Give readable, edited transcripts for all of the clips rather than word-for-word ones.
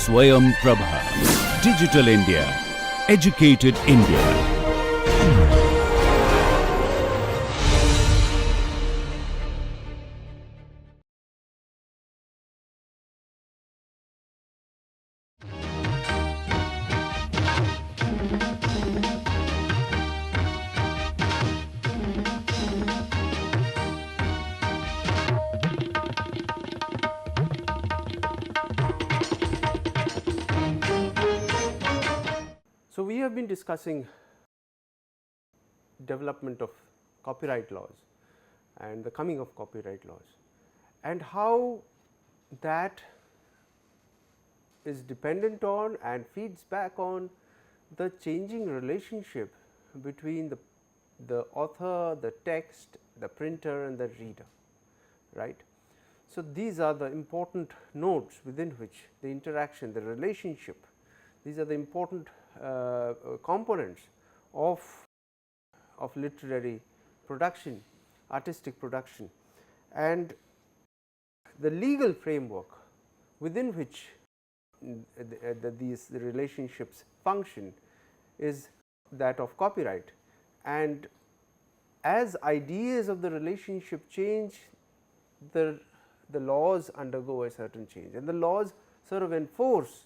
Swayam Prabha. Digital India. Educated India. So, we have been discussing development of copyright laws and the coming of copyright laws, and how that is dependent on and feeds back on the changing relationship between the author, the text, the printer and the reader, right. So, these are the important nodes within which the interaction, the relationship, these are the important components of literary production, artistic production, and the legal framework within which these relationships function is that of copyright. And as ideas of the relationship change, the laws undergo a certain change, and the laws sort of enforce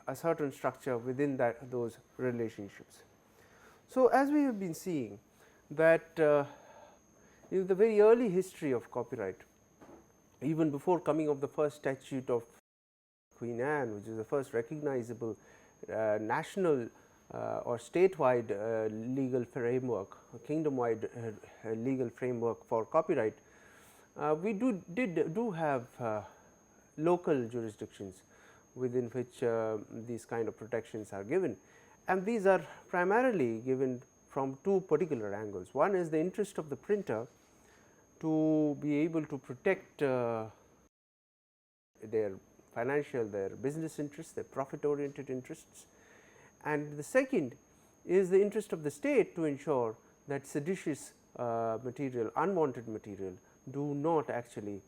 a certain structure within those relationships. So, as we have been seeing that in the very early history of copyright, even before coming of the first statute of Queen Anne, which is the first recognizable national or statewide legal framework, kingdom wide legal framework for copyright, we do have local jurisdictions within which these kind of protections are given, and these are primarily given from two particular angles. One is the interest of the printer to be able to protect their financial, their business interests, their profit oriented interests, and the second is the interest of the state to ensure that seditious material, unwanted material do not actually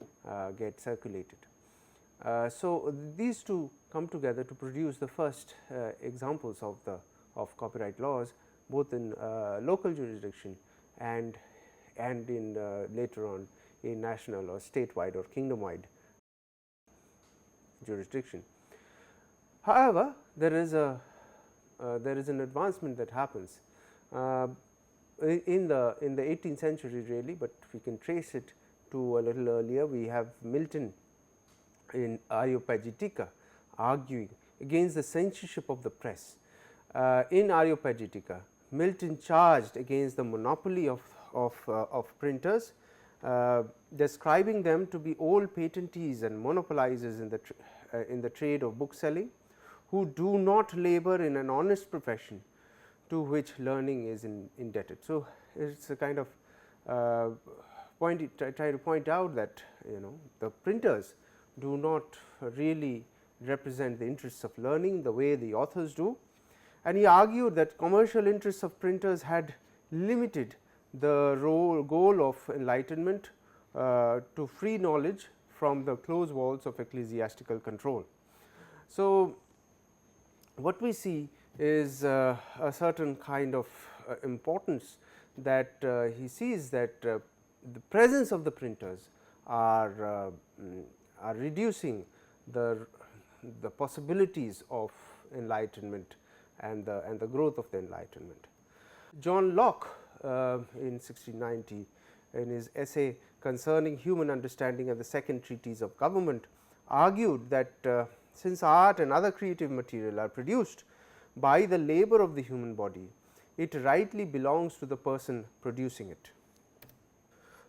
get circulated. So, these two come together to produce the first examples of copyright laws, both in local jurisdiction and in later on in national or statewide or kingdom wide jurisdiction. However, there is an advancement that happens in the 18th century really, but we can trace it to a little earlier. We have Milton in Areopagitica arguing against the censorship of the press. In Areopagitica, Milton charged against the monopoly of printers, describing them to be old patentees and monopolizers in the trade of bookselling, who do not labor in an honest profession to which learning is indebted. So, it is a kind of try to point out that the printers do not really represent the interests of learning the way the authors do, and he argued that commercial interests of printers had limited the goal of enlightenment to free knowledge from the close walls of ecclesiastical control. So, what we see is a certain kind of importance that he sees that the presence of the printers are reducing the possibilities of enlightenment and the growth of the enlightenment. John Locke in 1690, in his essay concerning human understanding and the second treatise of government, argued that since art and other creative material are produced by the labor of the human body, it rightly belongs to the person producing it.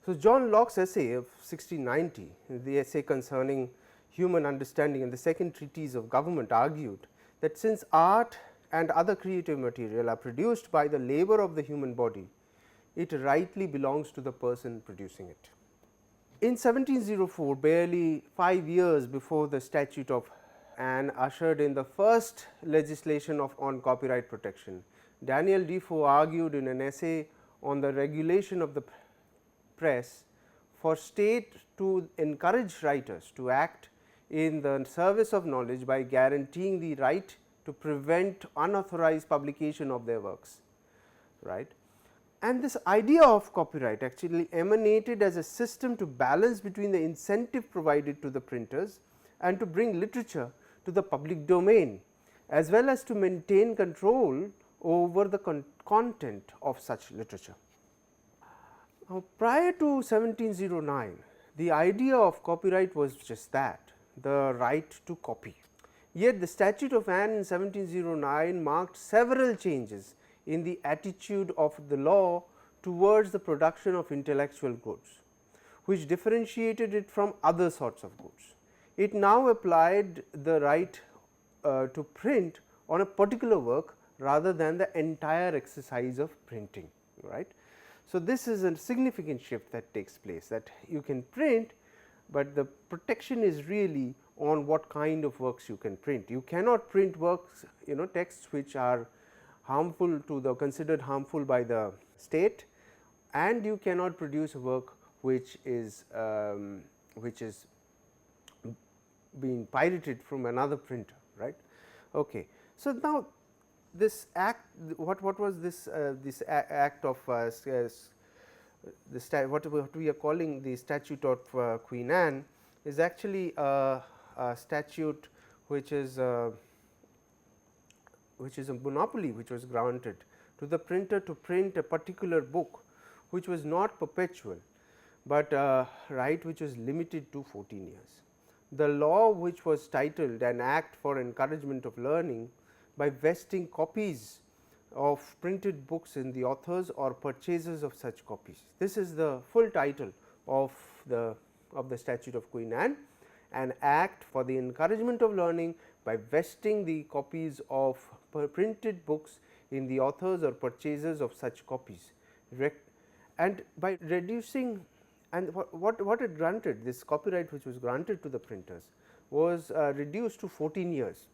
So, John Locke's essay of 1690, the essay concerning human understanding and the second treatise of government, argued that since art and other creative material are produced by the labor of the human body, it rightly belongs to the person producing it. In 1704, barely 5 years before the statute of Anne ushered in the first legislation on copyright protection, Daniel Defoe argued in an essay on the regulation of the press for state to encourage writers to act in the service of knowledge by guaranteeing the right to prevent unauthorized publication of their works, right. And this idea of copyright actually emanated as a system to balance between the incentive provided to the printers and to bring literature to the public domain, as well as to maintain control over the content of such literature. Now, prior to 1709, the idea of copyright was just that, the right to copy. Yet the Statute of Anne in 1709 marked several changes in the attitude of the law towards the production of intellectual goods, which differentiated it from other sorts of goods. It now applied the right to print on a particular work rather than the entire exercise of printing, right. So, this is a significant shift that takes place, that you can print, but the protection is really on what kind of works you can print. You cannot print works, texts which are harmful to the considered harmful by the state, and you cannot produce a work which is being pirated from another printer, right. Okay. So, now this act, what was this act of what we are calling the Statute of Queen Anne is actually a statute which is a monopoly which was granted to the printer to print a particular book which was not perpetual, but right which was limited to 14 years. The law, which was titled An Act for Encouragement of Learning, by vesting copies of printed books in the authors or purchasers of such copies. This is the full title of the Statute of Queen Anne, an act for the encouragement of learning by vesting the copies of printed books in the authors or purchasers of such copies, and by reducing, and what it granted, this copyright which was granted to the printers was reduced to 14 years.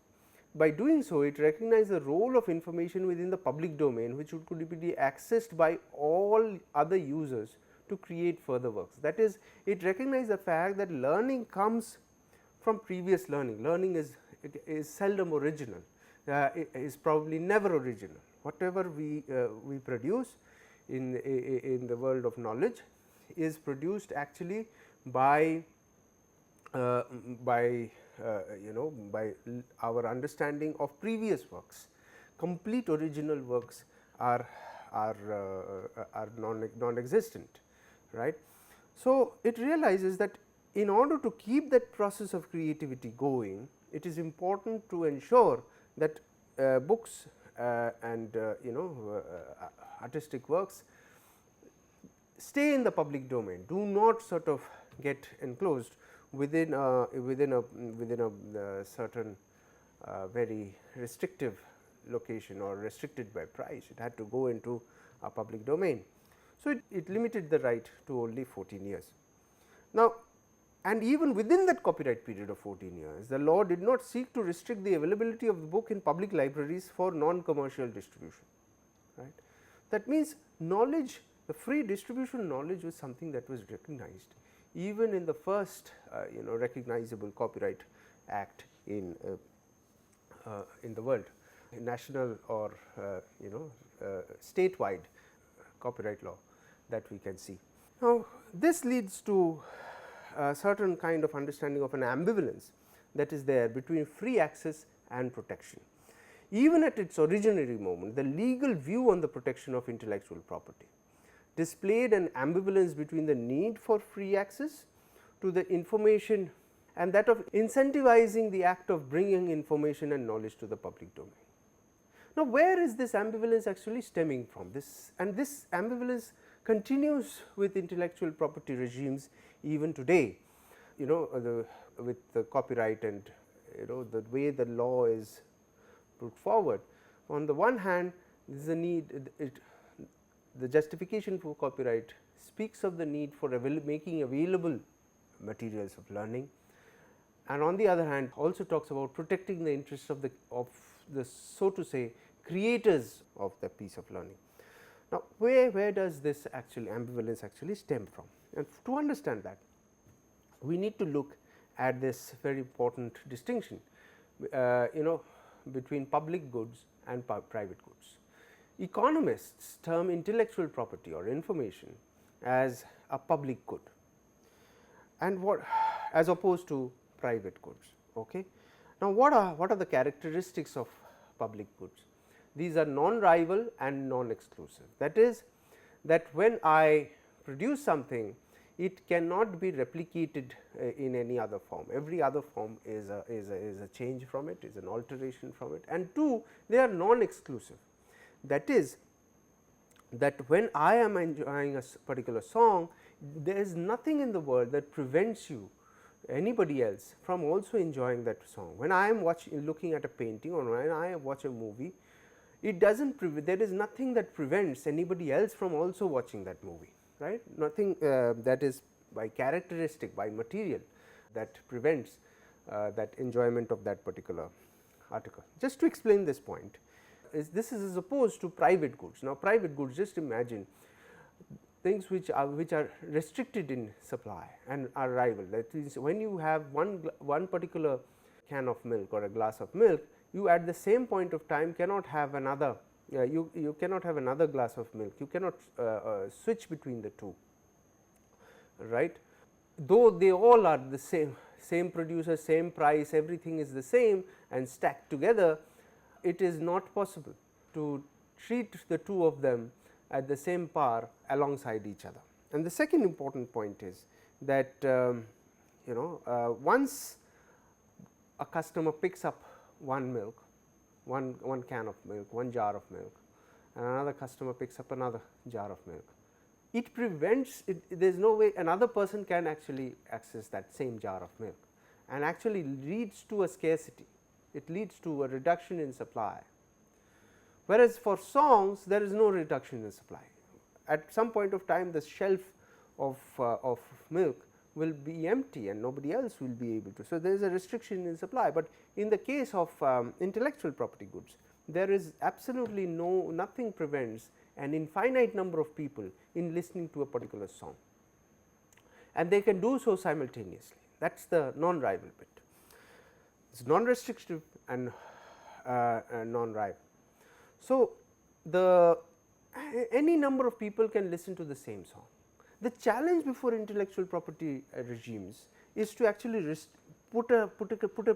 By doing so, it recognized the role of information within the public domain, which could be accessed by all other users to create further works. That is, it recognized the fact that learning comes from previous learning. Learning is seldom original, it is probably never original. Whatever we produce in the world of knowledge is produced actually by our understanding of previous works. Complete original works are non-existent, right. So, it realizes that in order to keep that process of creativity going, it is important to ensure that books and artistic works stay in the public domain, do not sort of get enclosed within a certain very restrictive location or restricted by price. It had to go into a public domain. So, it limited the right to only 14 years. Now, and even within that copyright period of 14 years, the law did not seek to restrict the availability of the book in public libraries for non-commercial distribution, right. That means, knowledge, the free distribution of knowledge was something that was recognized even in the first recognizable copyright act in the world, national or statewide copyright law that we can see. Now, this leads to a certain kind of understanding of an ambivalence that is there between free access and protection. Even at its originary moment, the legal view on the protection of intellectual property displayed an ambivalence between the need for free access to the information and that of incentivizing the act of bringing information and knowledge to the public domain. Now, where is this ambivalence actually stemming from? This ambivalence continues with intellectual property regimes even today, with the copyright and the way the law is put forward. On the one hand, there is a need, the justification for copyright speaks of the need for making available materials of learning, and on the other hand also talks about protecting the interests of the so to say creators of the piece of learning. Now, where does this ambivalence actually stem from? And to understand that, we need to look at this very important distinction between public goods and private goods. Economists term intellectual property or information as a public good, and what as opposed to private goods. Okay. Now, what are the characteristics of public goods? These are non-rival and non-exclusive. That is, that when I produce something, it cannot be replicated in any other form. Every other form is a change from it, is an alteration from it, and two, they are non-exclusive. That is, that when I am enjoying a particular song, there is nothing in the world that prevents you, anybody else, from also enjoying that song. When I am looking at a painting, or when I watch a movie, it does not there is nothing that prevents anybody else from also watching that movie, right. Nothing that is by characteristic, by material, that prevents that enjoyment of that particular article. Just to explain this point, this is as opposed to private goods. Now, private goods, just imagine things which are restricted in supply and are rival. That is, when you have one particular can of milk or a glass of milk, you at the same point of time cannot have another, you cannot have another glass of milk, you cannot switch between the two, right. Though they all are the same producer, same price, everything is the same and stacked together, it is not possible to treat the two of them at the same par alongside each other. And the second important point is that once a customer picks up one milk, one can of milk, one jar of milk, and another customer picks up another jar of milk, it prevents there is no way another person can actually access that same jar of milk, and actually leads to a scarcity. It leads to a reduction in supply, whereas for songs there is no reduction in supply. At some point of time, the shelf of milk will be empty and nobody else will be able to. So, there is a restriction in supply, but in the case of intellectual property goods, there is absolutely nothing prevents an infinite number of people in listening to a particular song, and they can do so simultaneously. That is the non-rival bit. It is non-restrictive and non-rival. So, any number of people can listen to the same song. The challenge before intellectual property regimes is to actually put a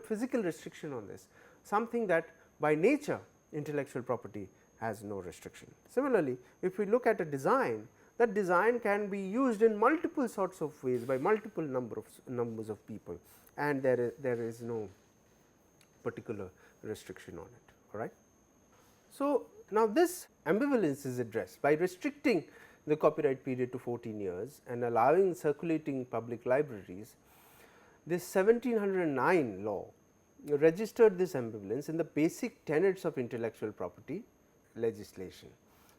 physical restriction on this, something that by nature intellectual property has no restriction. Similarly, if we look at a design, that design can be used in multiple sorts of ways by multiple numbers of people, and there is no particular restriction on it. All right. So, now this ambivalence is addressed by restricting the copyright period to 14 years and allowing circulating public libraries. This 1709 law registered this ambivalence in the basic tenets of intellectual property legislation.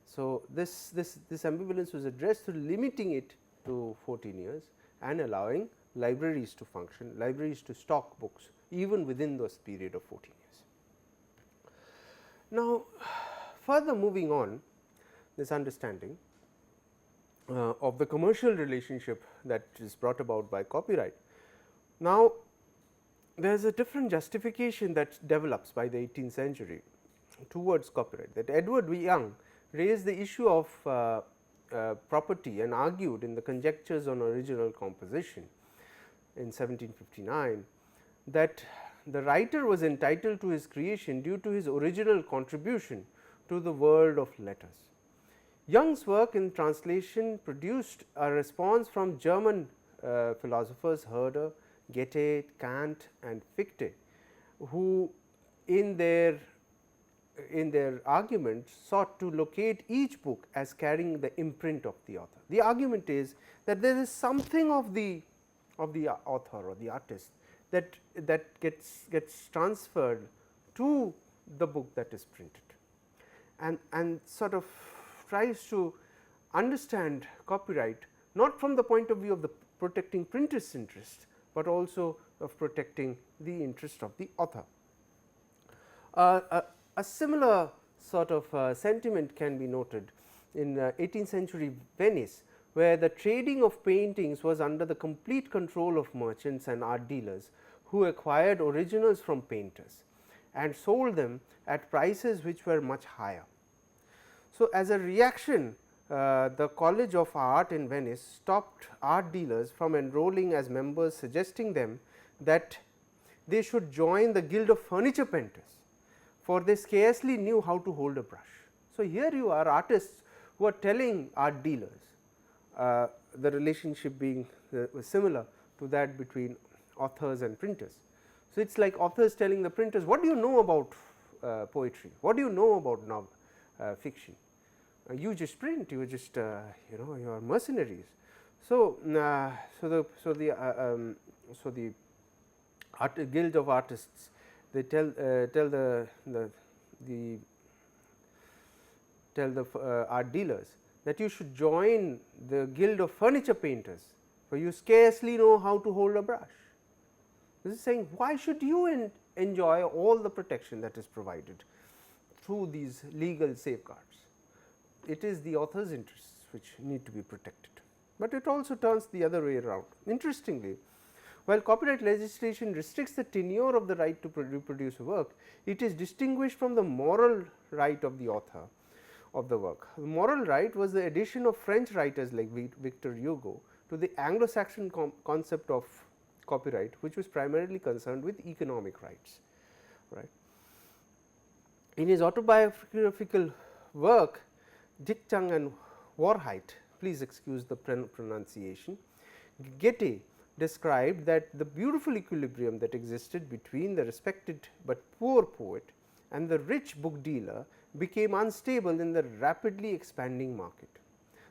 So, this ambivalence was addressed through limiting it to 14 years and allowing libraries to function, libraries to stock books even within this period of 14 years. Now, further moving on this understanding of the commercial relationship that is brought about by copyright. Now, there is a different justification that develops by the 18th century towards copyright, that Edward Young raised the issue of property and argued in the Conjectures on Original Composition in 1759 that the writer was entitled to his creation due to his original contribution to the world of letters. Young's work in translation produced a response from German philosophers Herder, Goethe, Kant and Fichte, who in their argument sought to locate each book as carrying the imprint of the author. The argument is that there is something of the author or the artist that gets transferred to the book that is printed, and sort of tries to understand copyright not from the point of view of the protecting printer's interest, but also of protecting the interest of the author. A similar sort of sentiment can be noted in 18th century Venice, where the trading of paintings was under the complete control of merchants and art dealers, who acquired originals from painters and sold them at prices which were much higher. So, as a reaction, the College of Art in Venice stopped art dealers from enrolling as members, suggesting them that they should join the Guild of Furniture Painters, for they scarcely knew how to hold a brush. So, here you are artists who are telling art dealers, the relationship being similar to that between authors and printers. So, it is like authors telling the printers, what do you know about poetry, what do you know about novel, fiction, you just print, you just you are mercenaries. So, the Guild of Artists, they tell the art dealers that you should join the Guild of Furniture Painters, for you scarcely know how to hold a brush. This is saying, why should you enjoy all the protection that is provided through these legal safeguards? It is the author's interests which need to be protected, but it also turns the other way around. Interestingly, while copyright legislation restricts the tenure of the right to reproduce a work, it is distinguished from the moral right of the author of the work. The moral right was the addition of French writers like Victor Hugo to the Anglo-Saxon concept of copyright, which was primarily concerned with economic rights. Right. In his autobiographical work, Dichtung and Warheit, please excuse the pronunciation, Goethe described that the beautiful equilibrium that existed between the respected but poor poet and the rich book dealer became unstable in the rapidly expanding market.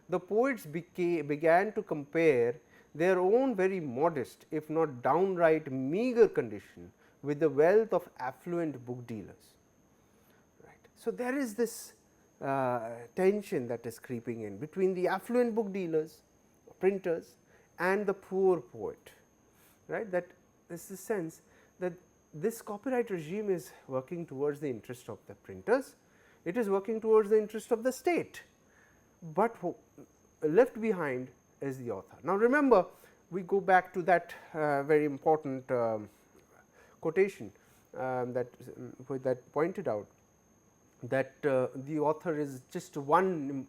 The poets began to compare their own very modest, if not downright meagre condition, with the wealth of affluent book dealers. Right. So, there is this tension that is creeping in between the affluent book dealers, printers, and the poor poet, right. That is the sense that this copyright regime is working towards the interest of the printers, it is working towards the interest of the state, but left behind is the author. Now, remember, we go back to that very important quotation that pointed out that the author is just one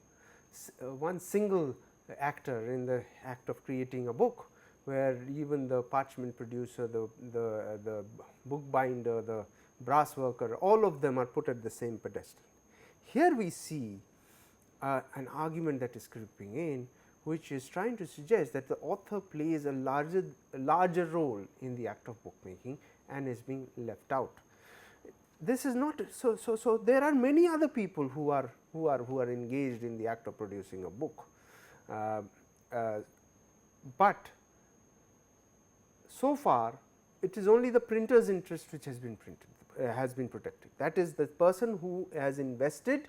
single actor in the act of creating a book, where even the parchment producer, the book binder, the brass worker, all of them are put at the same pedestal. Here we see an argument that is creeping in, which is trying to suggest that the author plays a larger role in the act of bookmaking and is being left out. This is not so. There are many other people who are engaged in the act of producing a book, but so far it is only the printer's interest which has been protected. That is the person who has invested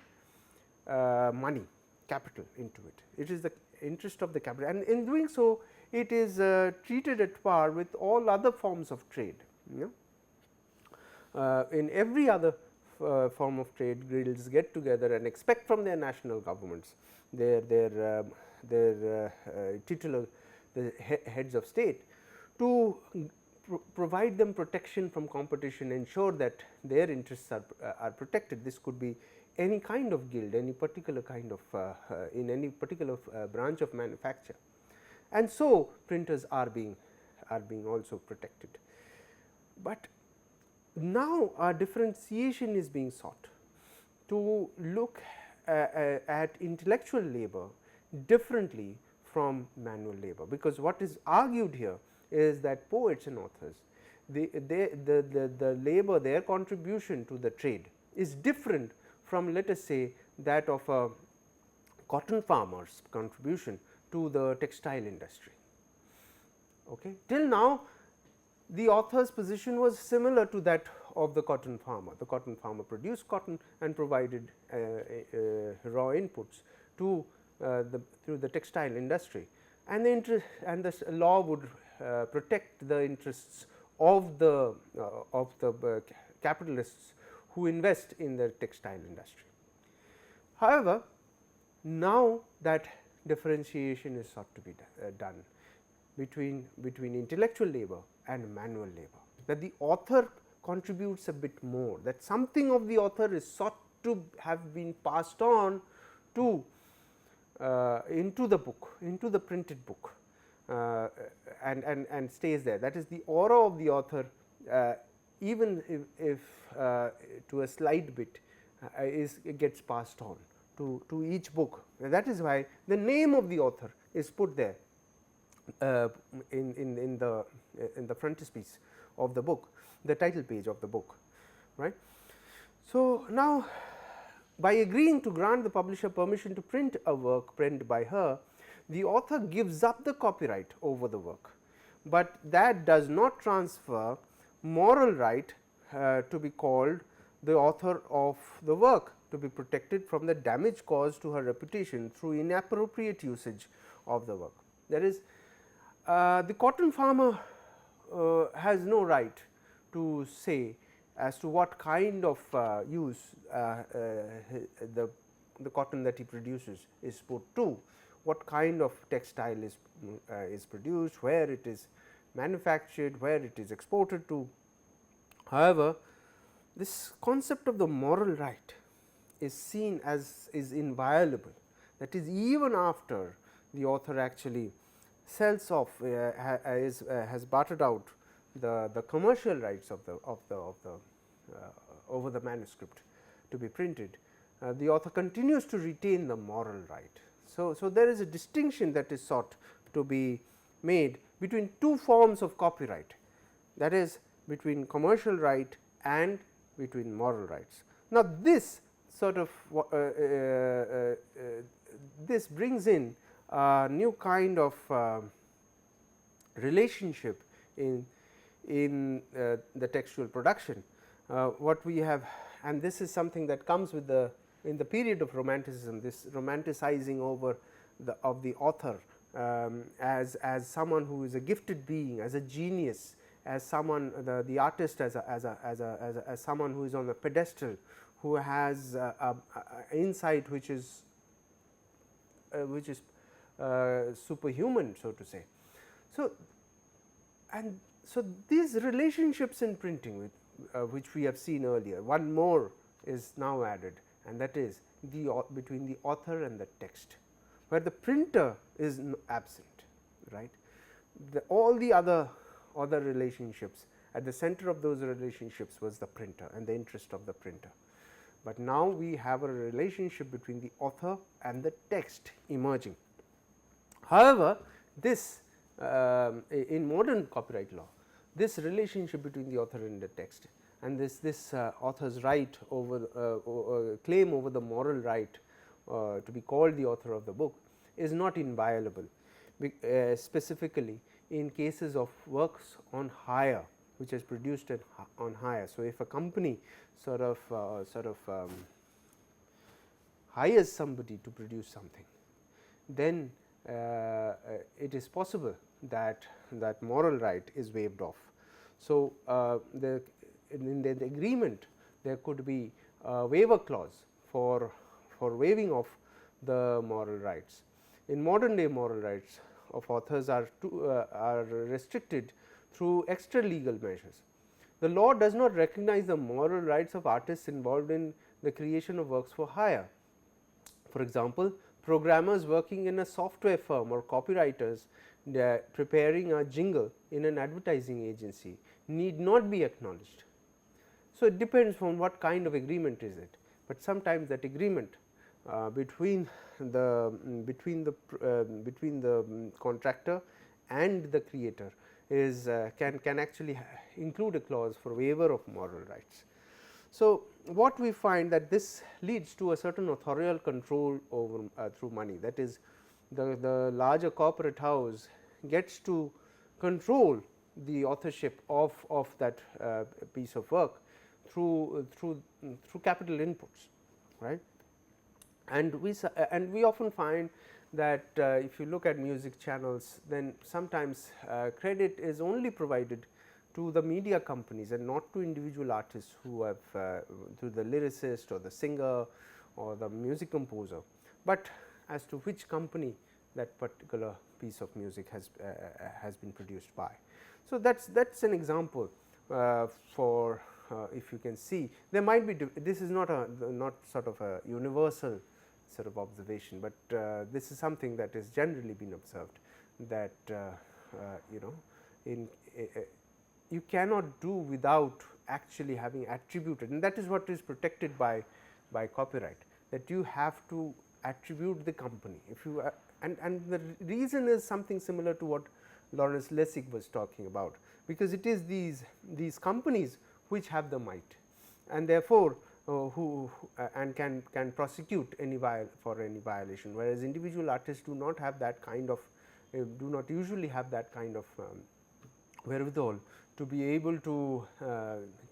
money, capital into it. It is the interest of the capital, and in doing so, it is treated at par with all other forms of trade. In every other form of trade, guilds get together and expect from their national governments, their titular heads of state, to provide them protection from competition, ensure that their interests are protected. This could be any kind of guild, any particular kind of in any particular branch of manufacture, and so printers are being also protected. But now a differentiation is being sought to look at intellectual labor differently from manual labor, because what is argued here is that poets and authors, the labor, their contribution to the trade is different from, let us say, that of a cotton farmer's contribution to the textile industry. Okay. Till now, the author's position was similar to that of the cotton farmer. The cotton farmer produced cotton and provided raw inputs to through the textile industry, and the law would protect the interests of the capitalists who invest in the textile industry. However, now that differentiation is sought to be done between intellectual labor and manual labor, that the author contributes a bit more, that something of the author is sought to have been passed on to into the book, into the printed book, and stays there. That is, the aura of the author, even if to a slight bit, it gets passed on to each book. That is why the name of the author is put there in the frontispiece of the book, the title page of the book, right. So, now by agreeing to grant the publisher permission to print a work penned by her, the author gives up the copyright over the work, but that does not transfer moral right to be called the author of the work, to be protected from the damage caused to her reputation through inappropriate usage of the work. That is, the cotton farmer has no right to say as to what kind of use the cotton that he produces is put to, what kind of textile is produced, where it is manufactured, where it is exported to. However, this concept of the moral right is seen as is inviolable, that is, even after the author actually sells off, has bartered out the commercial rights of the over the manuscript to be printed, the author continues to retain the moral right. So, there is a distinction that is sought to be made between two forms of copyright, that is, between commercial right and between moral rights. Now, this sort of this brings in a new kind of relationship in the textual production. What we have, and this is something that comes with the in the period of Romanticism, this romanticizing over of the author as someone who is a gifted being, as a genius, as someone, the artist as someone who is on a pedestal, who has insight which is superhuman, so to say. So, and so these relationships in printing with which we have seen earlier, one more is now added, and that is between the author and the text, where the printer is absent, right. All the other relationships, at the center of those relationships was the printer and the interest of the printer. But now we have a relationship between the author and the text emerging. However, this in modern copyright law, this relationship between the author and the text, and this author's right over claim over the moral right to be called the author of the book is not inviolable, specifically in cases of works on hire which is produced on hire. So, if a company sort of hires somebody to produce something, then it is possible that moral right is waived off. So, in the agreement there could be a waiver clause for waiving off the moral rights. In modern day, moral rights of authors are restricted through extra legal measures. The law does not recognize the moral rights of artists involved in the creation of works for hire. For example, programmers working in a software firm or copywriters preparing a jingle in an advertising agency need not be acknowledged. So, it depends on what kind of agreement is it, but sometimes that agreement between the contractor and the creator is can actually include a clause for waiver of moral rights. So, what we find that this leads to a certain authorial control over through money, that is, the larger corporate house gets to control the authorship of that piece of work through capital inputs, right. And we often find that if you look at music channels, then sometimes credit is only provided to the media companies and not to individual artists who have to the lyricist or the singer or the music composer, but as to which company that particular piece of music has been produced by. So, that is an example for if you can see, there might be this is not sort of a universal sort of observation, but this is something that is generally been observed, that you know, you cannot do without actually having attributed, and that is what is protected by copyright, that you have to attribute the company. If you and the reason is something similar to what Lawrence Lessig was talking about, because it is these companies which have the might, and therefore who and can prosecute any for any violation, whereas individual artists do not have that kind of do not usually have that kind of wherewithal to be able to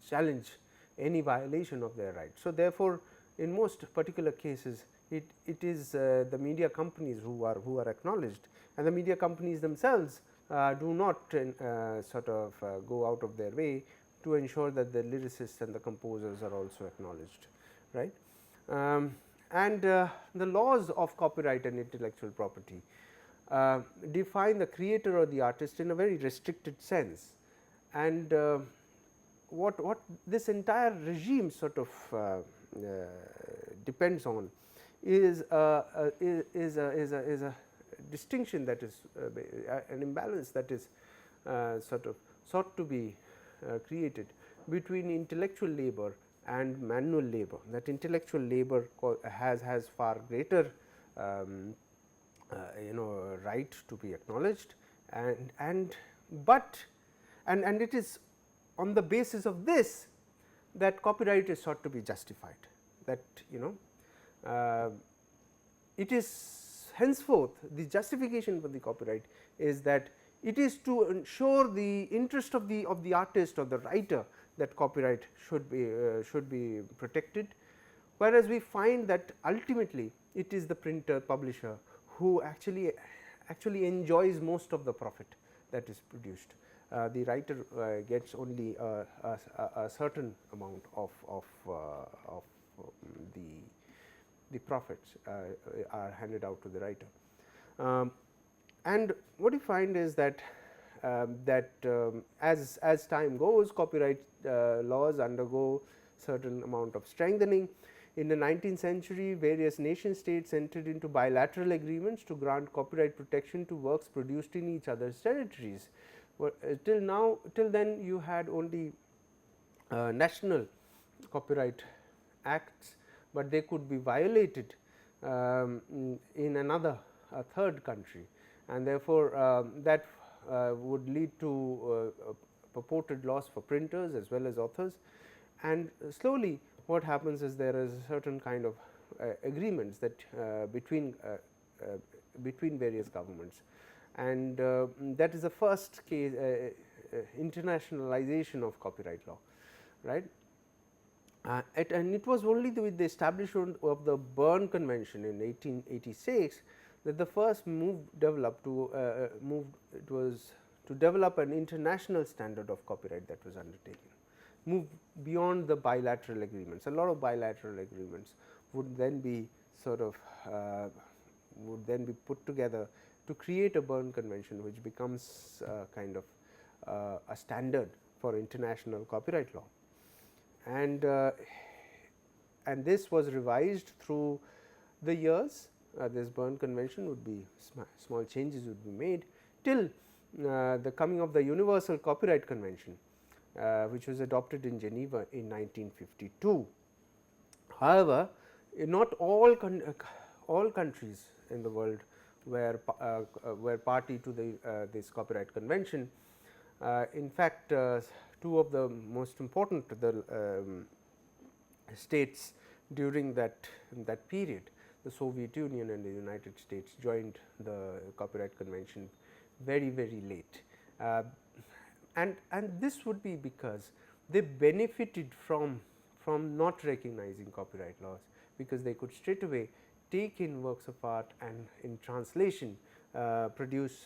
challenge any violation of their rights. So, therefore, in most particular cases it is the media companies who are acknowledged, and the media companies themselves do not sort of go out of their way to ensure that the lyricists and the composers are also acknowledged, right. And the laws of copyright and intellectual property define the creator or the artist in a very restricted sense, and what this entire regime sort of depends on is a distinction, that is an imbalance that is sort of sought to be created between intellectual labor and manual labor. That intellectual labor has far greater right to be acknowledged, and it is on the basis of this that copyright is sought to be justified, that it is henceforth the justification for the copyright is that it is to ensure the interest of the artist or the writer, that copyright should be protected, whereas we find that ultimately it is the printer publisher who actually enjoys most of the profit that is produced. The writer gets only a certain amount of the profits are handed out to the writer. And what you find is that as time goes, copyright laws undergo certain amount of strengthening. In the 19th century, various nation states entered into bilateral agreements to grant copyright protection to works produced in each other's territories. Till then you had only national copyright acts, but they could be violated in a third country, and therefore that would lead to purported loss for printers as well as authors. And slowly what happens is there is a certain kind of agreements that between various governments, and that is the first case internationalization of copyright law, right. And it was only with the establishment of the Berne Convention in 1886 that the first move developed it was to develop an international standard of copyright that was undertaken, move beyond the bilateral agreements. A lot of bilateral agreements would then be sort of put together to create a Berne Convention, which becomes kind of a standard for international copyright law. And this was revised through the years. This Berne Convention would be small changes would be made till the coming of the Universal Copyright Convention, which was adopted in Geneva in 1952. However, not all countries in the world were party to this copyright convention. In fact, two of the most important states during that period, the Soviet Union and the United States, joined the copyright convention very late, and this would be because they benefited from not recognizing copyright laws, because they could straight away take in works of art and in translation produce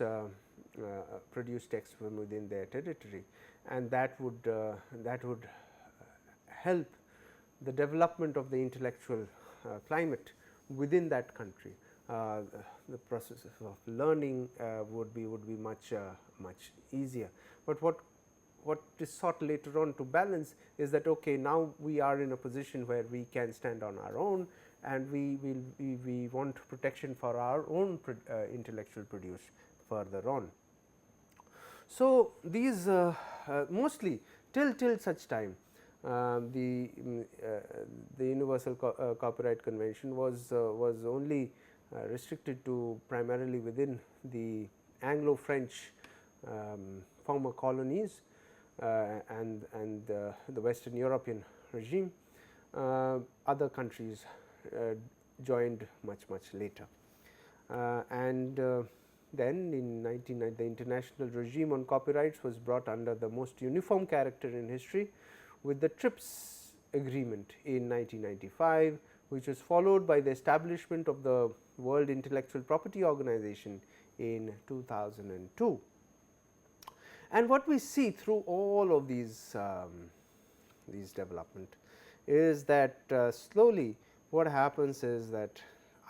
text from within their territory, and that would help the development of the intellectual climate within that country, uh, the process of learning would be much easier. But what is sought later on to balance is that okay, now we are in a position where we can stand on our own, and we want protection for our own intellectual produce further on. So, these mostly till such time the Universal Copyright Convention was only restricted to primarily within the Anglo-French former colonies and the Western European regime. Other countries joined much later, and then in 1990 the international regime on copyrights was brought under the most uniform character in history with the TRIPS agreement in 1995, which was followed by the establishment of the World Intellectual Property Organization in 2002. And what we see through all of these development is that slowly what happens is that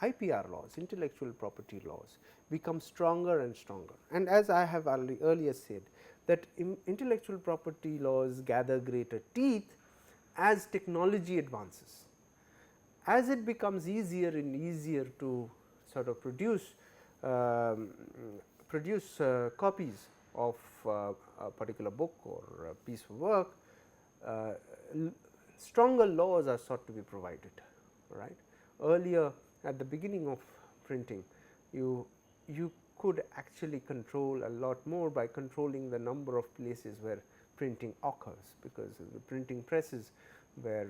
IPR laws, intellectual property laws, become stronger and stronger. And as I have earlier said, that intellectual property laws gather greater teeth as technology advances. As it becomes easier and easier to sort of produce copies of a particular book or a piece of work, stronger laws are sought to be provided. Right. Earlier, at the beginning of printing, you could actually control a lot more by controlling the number of places where printing occurs, because the printing presses were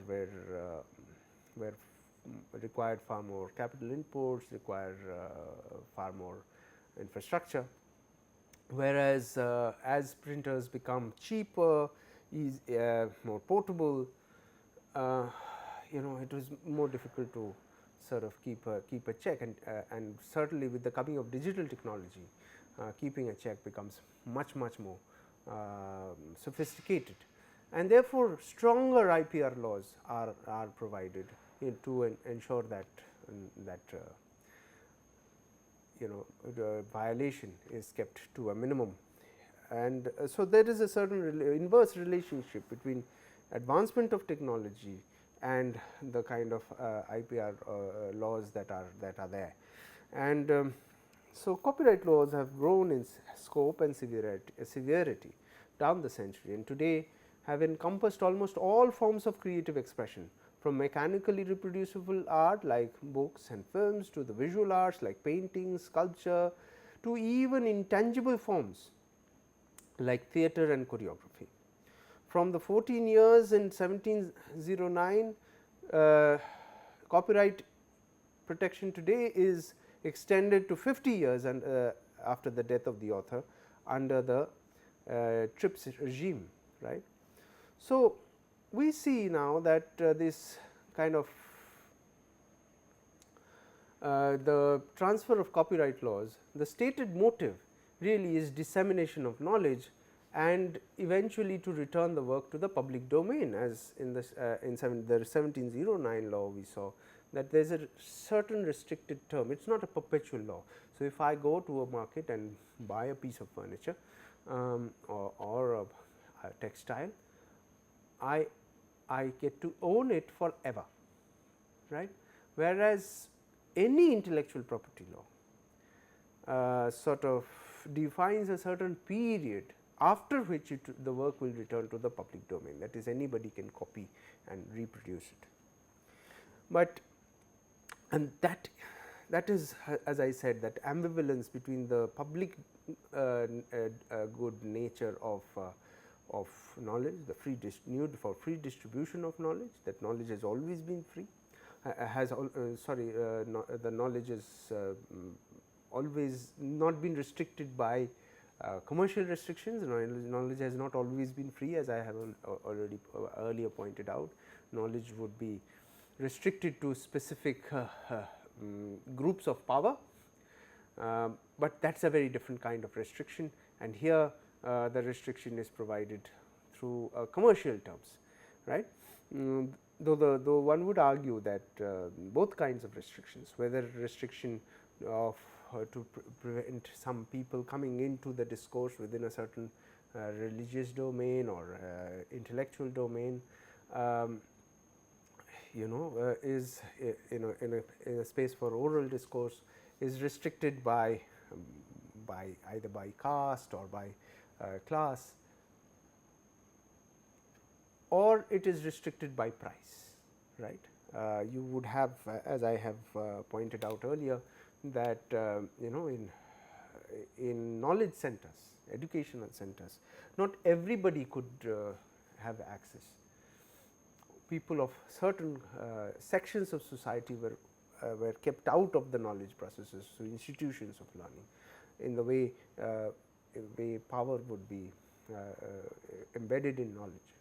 required far more capital inputs, require far more infrastructure. Whereas, as printers become cheaper, more portable, it was more difficult to sort of keep a check, and certainly with the coming of digital technology, keeping a check becomes much more sophisticated, and therefore stronger IPR laws are provided to ensure that the violation is kept to a minimum. And so there is a certain inverse relationship between advancement of technology and the kind of IPR laws that are there. And so copyright laws have grown in scope and severity down the century, and today have encompassed almost all forms of creative expression, from mechanically reproducible art like books and films, to the visual arts like painting, sculpture, to even intangible forms like theatre and choreography. From the 14 years in 1709, copyright protection today is extended to 50 years and after the death of the author under the TRIPS regime. Right. So, we see now that this kind of the transfer of copyright laws, the stated motive really is dissemination of knowledge and eventually to return the work to the public domain, as in the 1709 law we saw that there is a certain restricted term, it is not a perpetual law. So, if I go to a market and buy a piece of furniture or a textile, I get to own it forever, right. Whereas, any intellectual property law sort of defines a certain period after which the work will return to the public domain, that is, anybody can copy and reproduce it. But and that is, as I said, that ambivalence between the public good nature of knowledge, the need for free distribution of knowledge, that knowledge has always been free, the knowledge has always not been restricted by commercial restrictions. Knowledge has not always been free, as I have already earlier pointed out. Knowledge would be restricted to specific groups of power, but that is a very different kind of restriction, and here the restriction is provided through commercial terms, right. Though one would argue that both kinds of restrictions, whether restriction of to prevent some people coming into the discourse within a certain religious domain or intellectual domain, is in a space for oral discourse is restricted by either by caste or by class, or it is restricted by price, right. You would have, as I have pointed out earlier, that in knowledge centers, educational centers, not everybody could have access. People of certain sections of society were kept out of the knowledge processes through institutions of learning, in the way power would be embedded in knowledge.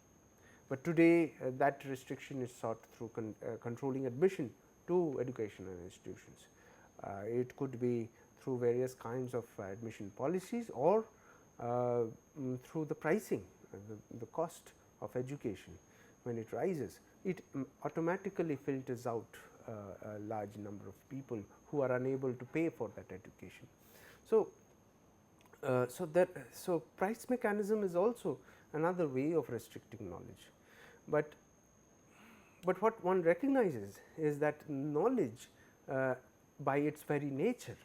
But today that restriction is sought through controlling admission to educational institutions. It could be through various kinds of admission policies, or through the pricing, the cost of education. When it rises, it automatically filters out a large number of people who are unable to pay for that education. So, so price mechanism is also another way of restricting knowledge. But what one recognizes is that knowledge by its very nature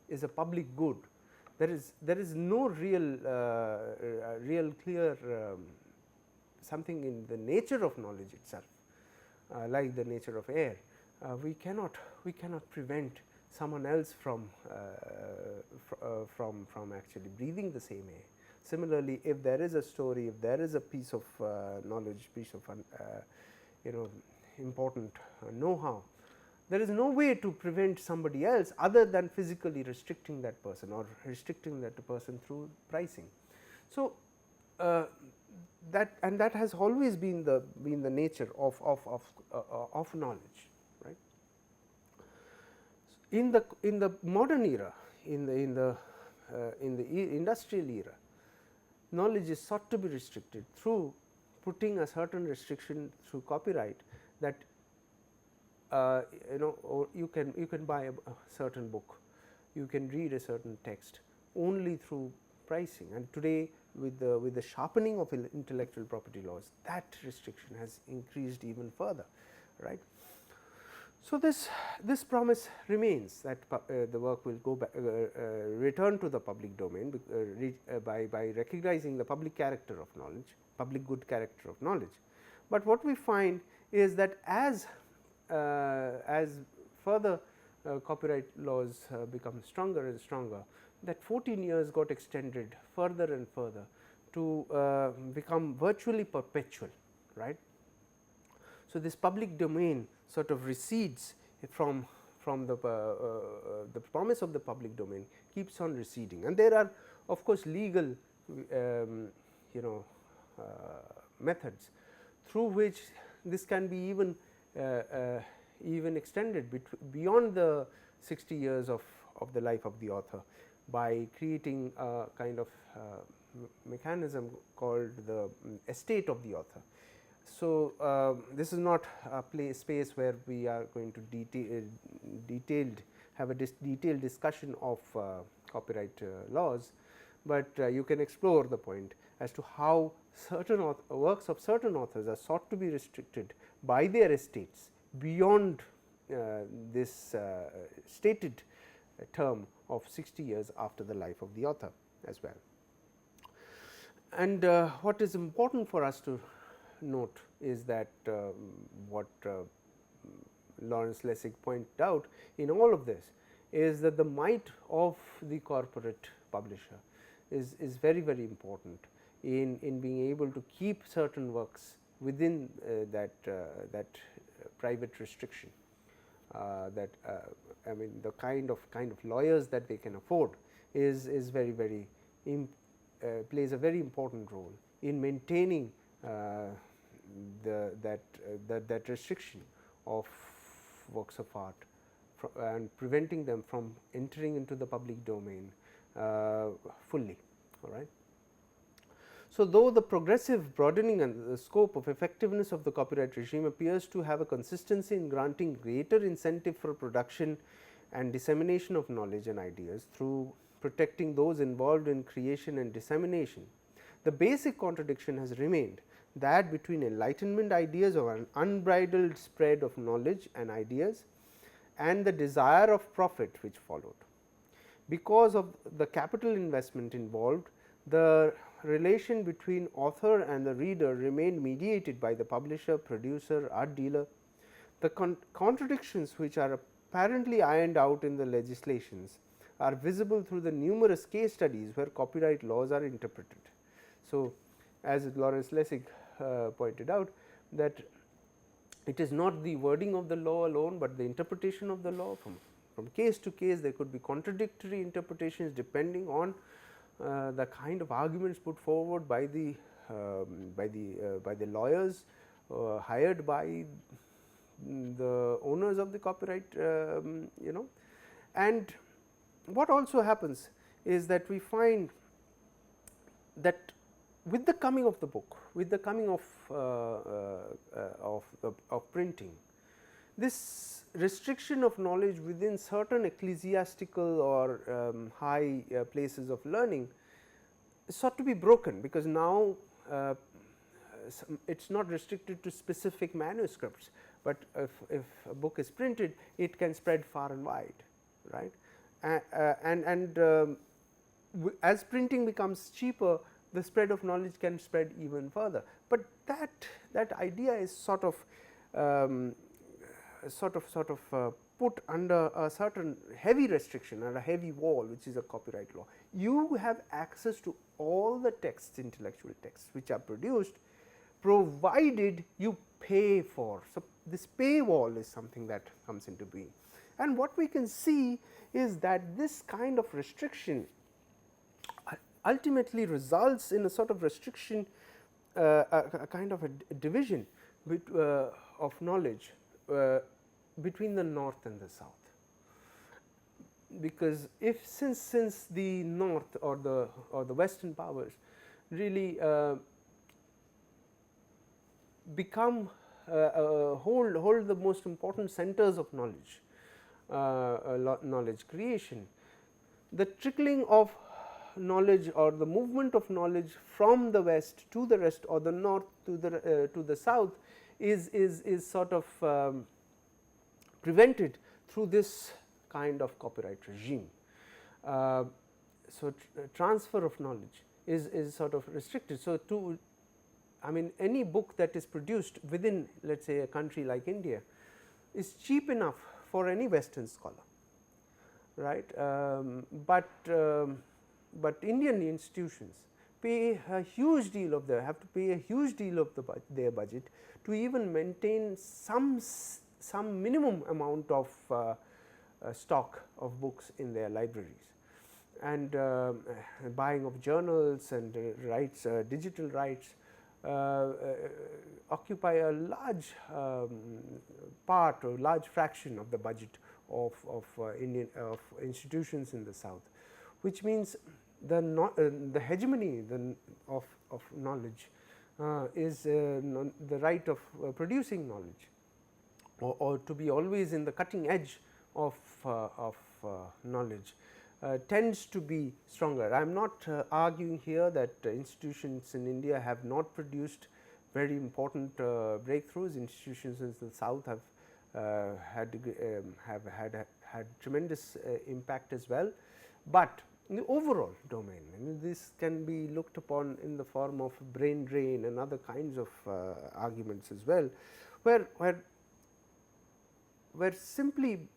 is a public good. There is no real clear something in the nature of knowledge itself, like the nature of air. We cannot prevent someone else from actually breathing the same air. Similarly, if there is a story, if there is a piece of knowledge, piece of important know-how, there is no way to prevent somebody else other than physically restricting that person or restricting that person through pricing. So, that has always been the nature of knowledge, right. In the modern era, in the industrial era, knowledge is sought to be restricted through putting a certain restriction through copyright, that you can buy a certain book, you can read a certain text only through pricing. And today, with the sharpening of intellectual property laws, that restriction has increased even further, right. So, this promise remains that the work will go back, return to the public domain by recognizing the public character of knowledge, public good character of knowledge. But what we find is that as further copyright laws become stronger and stronger, that 14 years got extended further and further to become virtually perpetual, right. So, this public domain sort of recedes from the promise of the public domain, keeps on receding, and there are of course legal methods through which this can be even extended beyond the 60 years of the life of the author, by creating a kind of mechanism called the estate of the author. So, this is not a space where we are going to have a detailed discussion of copyright laws, but you can explore the point as to how certain works of certain authors are sought to be restricted by their estates beyond this stated term of 60 years after the life of the author as well. And what is important for us to note is that what Lawrence Lessig pointed out in all of this is that the might of the corporate publisher is very important in being able to keep certain works within that private restriction. That I mean, the kind of lawyers that they can afford is very plays a very important role in maintaining that restriction of works of art and preventing them from entering into the public domain fully. All right. So, though the progressive broadening and the scope of effectiveness of the copyright regime appears to have a consistency in granting greater incentive for production and dissemination of knowledge and ideas through protecting those involved in creation and dissemination, the basic contradiction has remained that between enlightenment ideas of an unbridled spread of knowledge and ideas and the desire of profit which followed. Because of the capital investment involved, the relation between author and the reader remained mediated by the publisher, producer, art dealer. The contradictions which are apparently ironed out in the legislations are visible through the numerous case studies where copyright laws are interpreted. So, as Lawrence Lessig pointed out, that it is not the wording of the law alone, but the interpretation of the law. From case to case there could be contradictory interpretations depending on the kind of arguments put forward by the lawyers hired by the owners of the copyright, and what also happens is that we find that with the coming of the book, with the coming of printing, this restriction of knowledge within certain ecclesiastical or high places of learning is sought to be broken, because now it is not restricted to specific manuscripts, but if a book is printed, it can spread far and wide, right. As printing becomes cheaper, the spread of knowledge can spread even further, but that idea is sort of put under a certain heavy restriction or a heavy wall, which is a copyright law. You have access to all the texts, intellectual texts which are produced, provided you pay for. So, this paywall is something that comes into being, and what we can see is that this kind of restriction ultimately results in a sort of restriction, a kind of a division of knowledge between the north and the south, because if since the north or the western powers really become hold the most important centers of knowledge, knowledge creation, the trickling of knowledge or the movement of knowledge from the west to the rest, or the north to the south, is sort of prevented through this kind of copyright regime. So, transfer of knowledge is sort of restricted. So, any book that is produced within, let us say, a country like India is cheap enough for any Western scholar, right. But Indian institutions pay a huge deal of their their budget to even maintain some minimum amount of stock of books in their libraries, and buying of journals and rights, digital rights occupy a large part or large fraction of the budget of Indian institutions in the south, which means the hegemony of knowledge is the right of producing knowledge, or to be always in the cutting edge of knowledge tends to be stronger. I am not arguing here that institutions in India have not produced very important breakthroughs. Institutions in the south have had tremendous impact as well, but in the overall domain, this can be looked upon in the form of brain drain and other kinds of arguments as well, where simply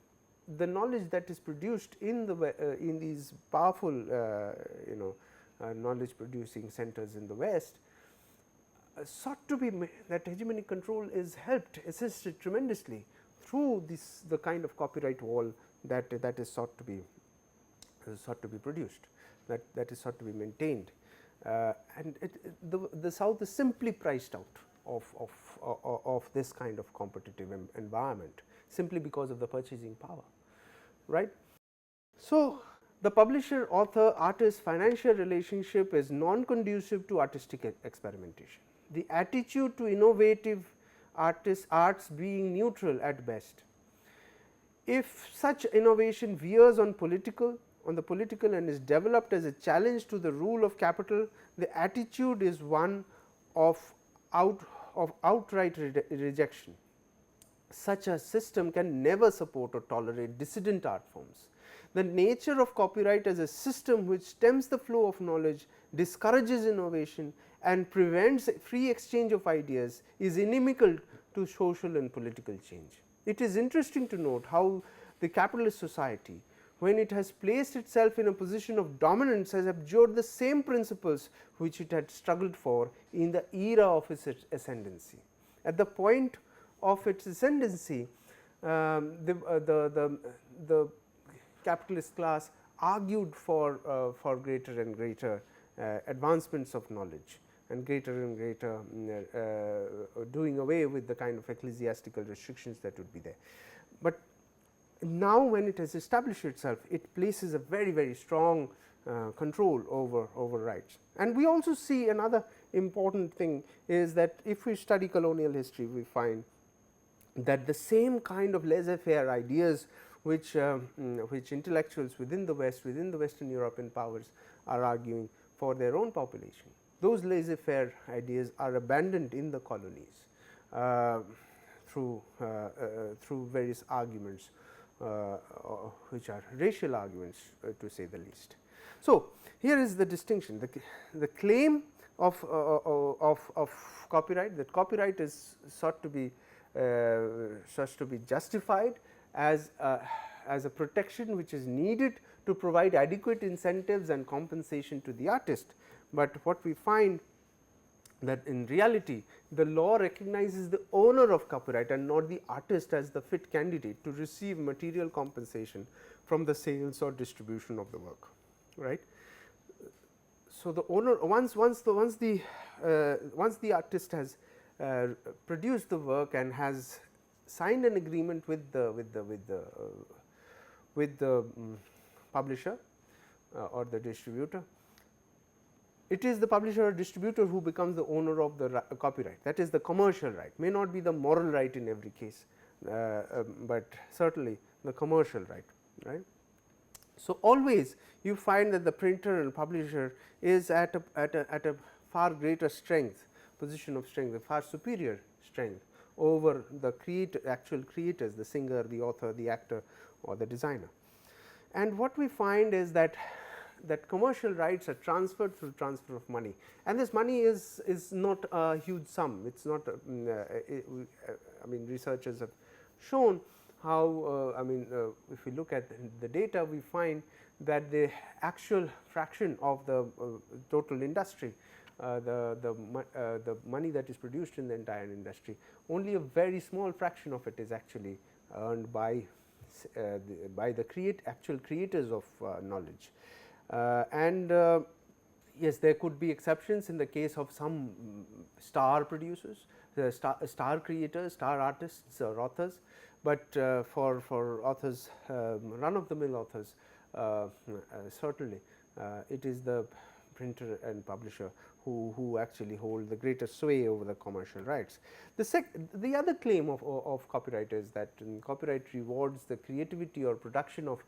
the knowledge that is produced in these powerful knowledge producing centers in the west sought to be that hegemonic control is assisted tremendously through the kind of copyright wall that is sought to be produced, that is sought to be maintained, and the south is simply priced out of this kind of competitive environment simply because of the purchasing power, right. So, the publisher author artist financial relationship is non conducive to artistic experimentation. The attitude to innovative arts being neutral at best. If such innovation veers on the political and is developed as a challenge to the rule of capital, the attitude is one of outright rejection. Such a system can never support or tolerate dissident art forms. The nature of copyright as a system which stems the flow of knowledge, discourages innovation and prevents free exchange of ideas is inimical to social and political change. It is interesting to note how the capitalist society, when it has placed itself in a position of dominance, has abjured the same principles which it had struggled for in the era of its ascendancy. At the point of its ascendancy, the capitalist class argued for greater and greater advancements of knowledge and greater doing away with the kind of ecclesiastical restrictions that would be there. But now when it has established itself, it places a very strong control over rights. And we also see another important thing is that if we study colonial history, we find that the same kind of laissez-faire ideas which intellectuals within the West, within the Western European powers are arguing for their own population, those laissez-faire ideas are abandoned in the colonies through various arguments which are racial arguments to say the least. So, here is the distinction. The claim of copyright, that copyright is sought to be justified as a protection which is needed to provide adequate incentives and compensation to the artist. But what we find that in reality the law recognizes the owner of copyright and not the artist as the fit candidate to receive material compensation from the sales or distribution of the work, right. So, the owner once the artist has produced the work and has signed an agreement with the publisher or the distributor, it is the publisher or distributor who becomes the owner of the copyright. That is the commercial right, may not be the moral right in every case, but certainly the commercial right, right. So, always you find that the printer and publisher is at a far greater strength, position of strength, a far superior strength over the actual creators, the singer, the author, the actor or the designer. And what we find is that commercial rights are transferred through transfer of money, and this money is not a huge sum. It is not I mean, researchers have shown how if we look at the data, we find that the actual fraction of the total industry, the money that is produced in the entire industry, only a very small fraction of it is actually earned by the actual creators of knowledge. Yes, there could be exceptions in the case of some star producers, star creators, star artists or authors, but for authors, run of the mill authors, certainly it is the printer and publisher who actually hold the greatest sway over the commercial rights. The other claim of copyright is that copyright rewards the creativity or production of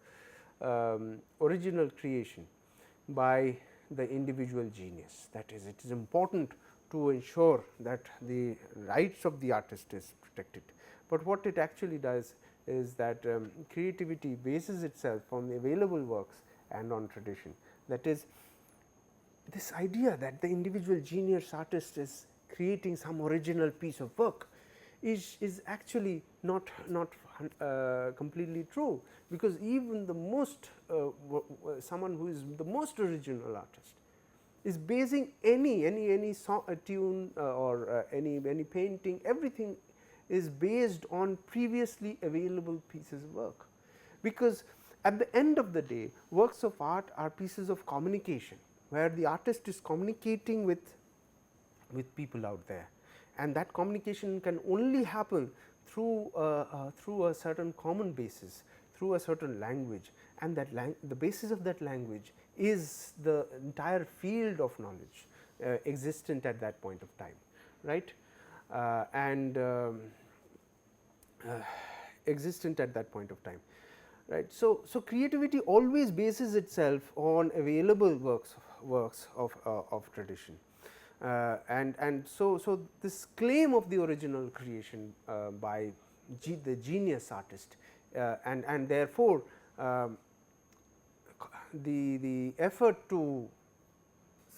original creation by the individual genius. That is, it is important to ensure that the rights of the artist is protected, but what it actually does is that creativity bases itself on the available works and on tradition. That is, this idea that the individual genius artist is creating some original piece of work is actually not completely true, because even the most someone who is the most original artist is basing any song, a tune or any painting, everything is based on previously available pieces of work, because at the end of the day works of art are pieces of communication where the artist is communicating with people out there, and that communication can only happen through a certain common basis, through a certain language, and that the basis of that language is the entire field of knowledge existent at that point of time, right. existent at that point of time, right. So, creativity always bases itself on available works of tradition, and so this claim of the original creation by the genius artist, and therefore, the effort to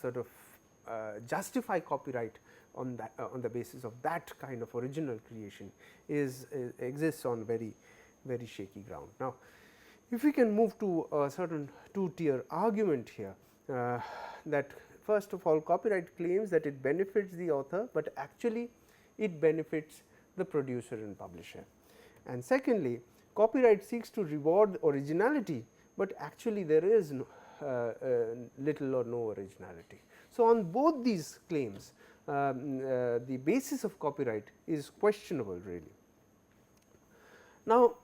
sort of justify copyright on that on the basis of that kind of original creation exists on very shaky ground. Now, if we can move to a certain two-tier argument here, that first of all, copyright claims that it benefits the author, but actually it benefits the producer and publisher, and secondly, copyright seeks to reward originality, but actually there is little or no originality. So, on both these claims, the basis of copyright is questionable really. Now,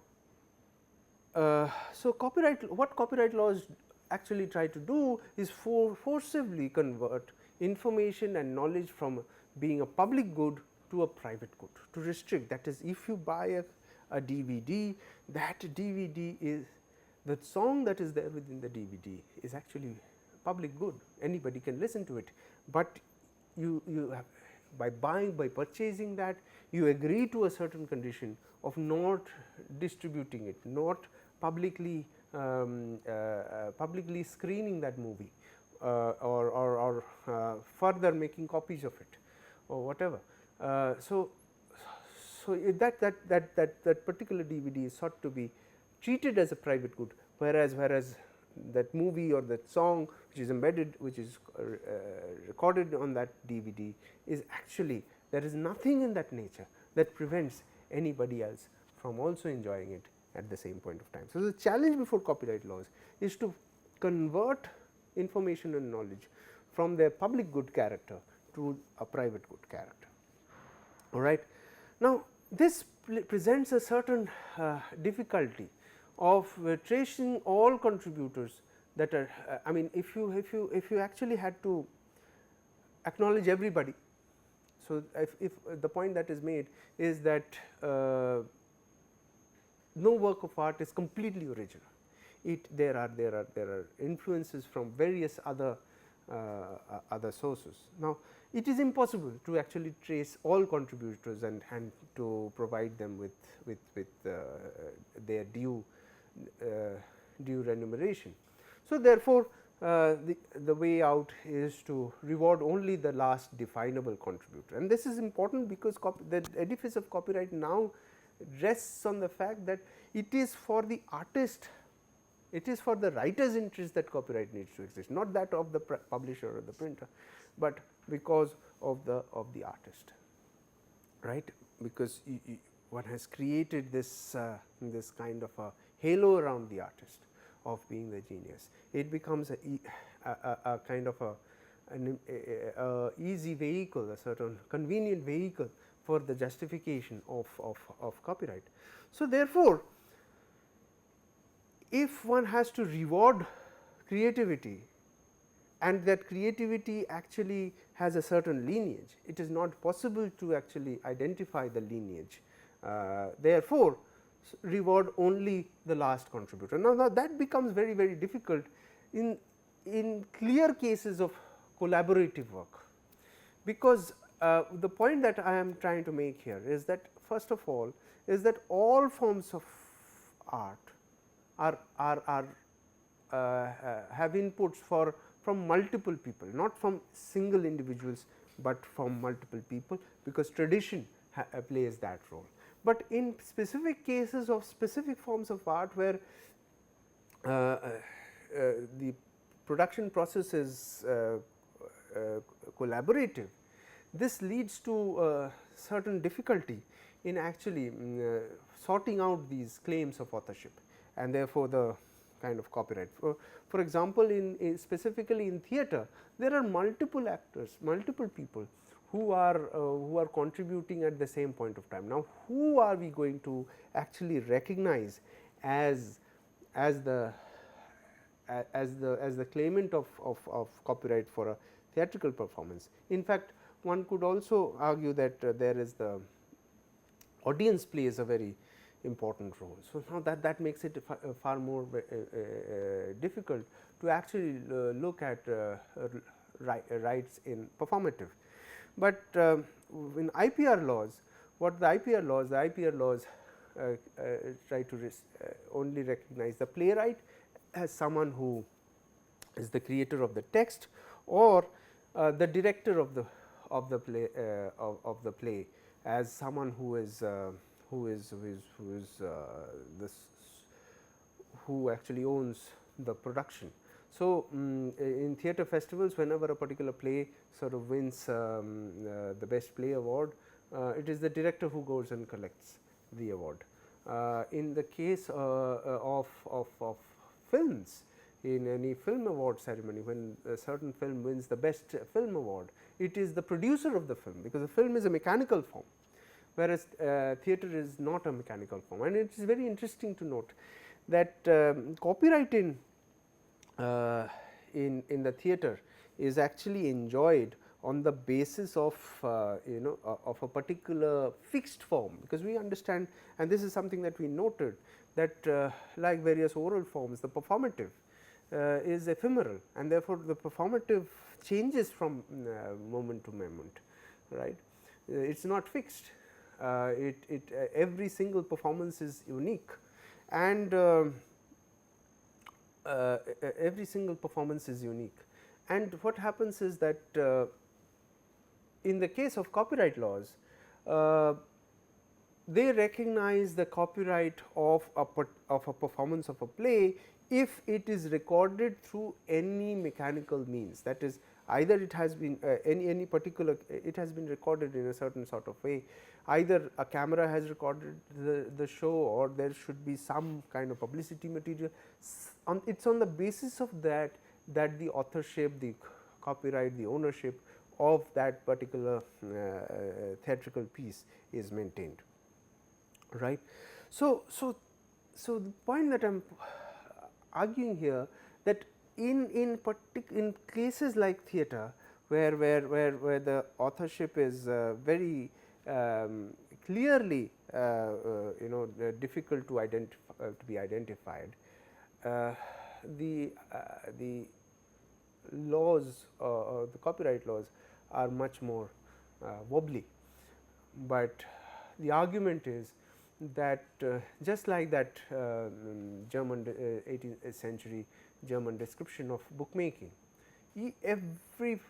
so what copyright laws actually try to do is forcibly convert information and knowledge from being a public good to a private good, to restrict, that is, if you buy a DVD, that DVD is, the song that is there within the DVD is actually public good, anybody can listen to it, but you have, by purchasing that, you agree to a certain condition of not distributing it, not publicly publicly screening that movie, or further making copies of it or whatever. So that particular DVD is sought to be treated as a private good, whereas that movie or that song which is embedded, which is recorded on that DVD, is actually, there is nothing in that nature that prevents anybody else from also enjoying it at the same point of time. So, the challenge before copyright laws is to convert information and knowledge from their public good character to a private good character. All right. Now, this presents a certain difficulty of tracing all contributors that are, I mean, if you actually had to acknowledge everybody. So, if the point that is made is that no work of art is completely original, there are influences from various other sources. Now, it is impossible to actually trace all contributors and to provide them with their due remuneration. So, therefore, the way out is to reward only the last definable contributor, and this is important because the edifice of copyright now rests on the fact that it is for the artist, it is for the writer's interest that copyright needs to exist, not that of the publisher or the printer, but because of the artist, right, because one has created this this kind of a halo around the artist of being the genius. It becomes a kind of an easy vehicle, a certain convenient vehicle for the justification of copyright. So, therefore, if one has to reward creativity and that creativity actually has a certain lineage, it is not possible to actually identify the lineage. Therefore, reward only the last contributor. Now, that becomes very difficult in clear cases of collaborative work, because the point that I am trying to make here is that, first of all, is that all forms of art have inputs from multiple people, not from single individuals, but from multiple people, because tradition plays that role. But in specific cases of specific forms of art where the production process is collaborative, this leads to certain difficulty in actually sorting out these claims of authorship, and therefore, the kind of copyright. For example, specifically in theatre, there are multiple actors, multiple people who are contributing at the same point of time. Now, who are we going to actually recognize as the claimant of copyright for a theatrical performance? In fact, one could also argue that there is the audience plays a very important role. So, now that makes it far more difficult to actually look at rights in performative. But in IPR laws, what the IPR laws try to only recognize the playwright as someone who is the creator of the text, or the director of the play as someone who is this who actually owns the production. So, in theatre festivals, whenever a particular play sort of wins the best play award, it is the director who goes and collects the award. In the case of films, in any film award ceremony, when a certain film wins the best film award, it is the producer of the film, because the film is a mechanical form, whereas theatre is not a mechanical form. And it is very interesting to note that copyright in the theatre is actually enjoyed on the basis of of a particular fixed form, because we understand, and this is something that we noted, that like various oral forms, the performative is ephemeral, and therefore, the performative changes from moment to moment, right. It is not fixed, every single performance is unique, and every single performance is unique. And what happens is that in the case of copyright laws, they recognize the copyright of a performance of a play if it is recorded through any mechanical means, that is, either it has been any particular, it has been recorded in a certain sort of way, either a camera has recorded the show, or there should be some kind of publicity material. It is on the basis of that the authorship, the copyright, the ownership of that particular theatrical piece is maintained, right. So, the point that I am arguing here, that in cases like theatre, where the authorship is very clearly difficult to be identified, the laws, the copyright laws are much more wobbly. But the argument is that just like that German 18th century German description of bookmaking, every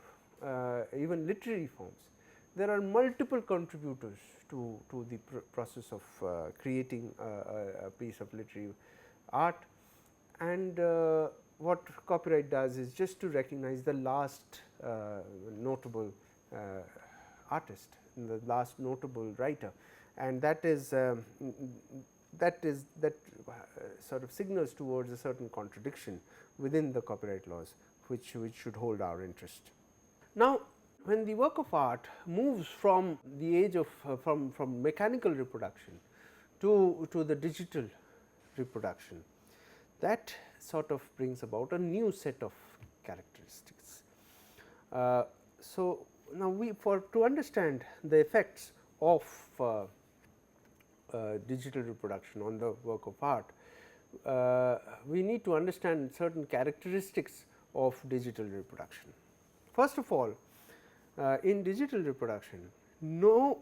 even literary forms, there are multiple contributors to the process of creating a piece of literary art, and what copyright does is just to recognize the last notable artist, the last notable writer, and that sort of signals towards a certain contradiction within the copyright laws, which should hold our interest. Now, when the work of art moves from the age of from mechanical reproduction to the digital reproduction, that sort of brings about a new set of characteristics. So, now to understand the effects of digital reproduction on the work of art, we need to understand certain characteristics of digital reproduction. First of all, in digital reproduction, no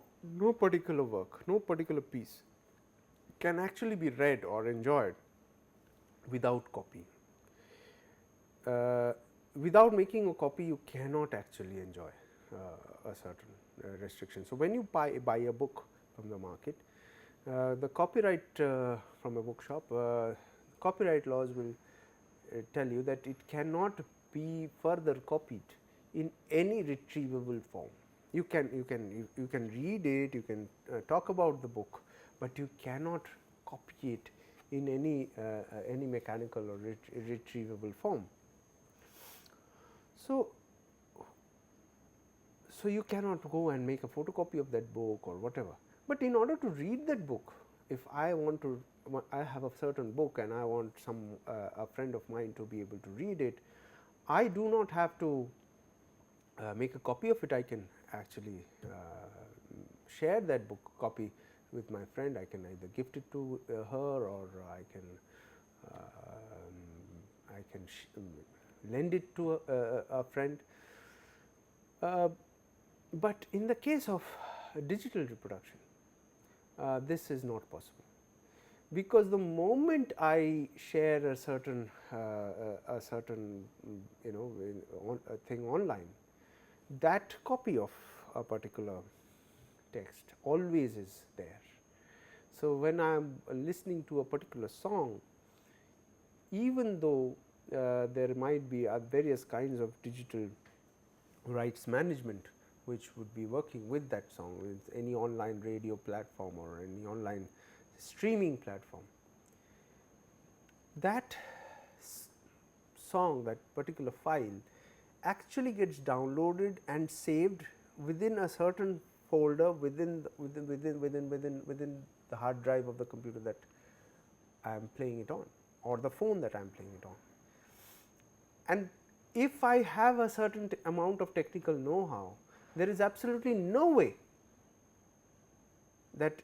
particular work, no particular piece can actually be read or enjoyed without copy. Without making a copy, you cannot actually enjoy a certain restriction. So, when you buy a book from the market, the copyright from a bookshop, copyright laws will tell you that it cannot be further copied in any retrievable form. You can read it, you can talk about the book, but you cannot copy it in any mechanical or retrievable form. So, you cannot go and make a photocopy of that book or whatever, but in order to read that book, if I have a certain book and I want a friend of mine to be able to read it, I do not have to make a copy of it. I can actually share that book copy with my friend, I can either gift it to her, or I can lend it to a friend. But in the case of digital reproduction, this is not possible, because the moment I share a certain thing online, that copy of a particular text always is there. So, when I am listening to a particular song, even though there might be various kinds of digital rights management which would be working with that song, with any online radio platform or any online streaming platform, that song, that particular file actually gets downloaded and saved within a certain folder within the hard drive of the computer that I am playing it on, or the phone that I am playing it on. And if I have a certain amount of technical know-how, there is absolutely no way that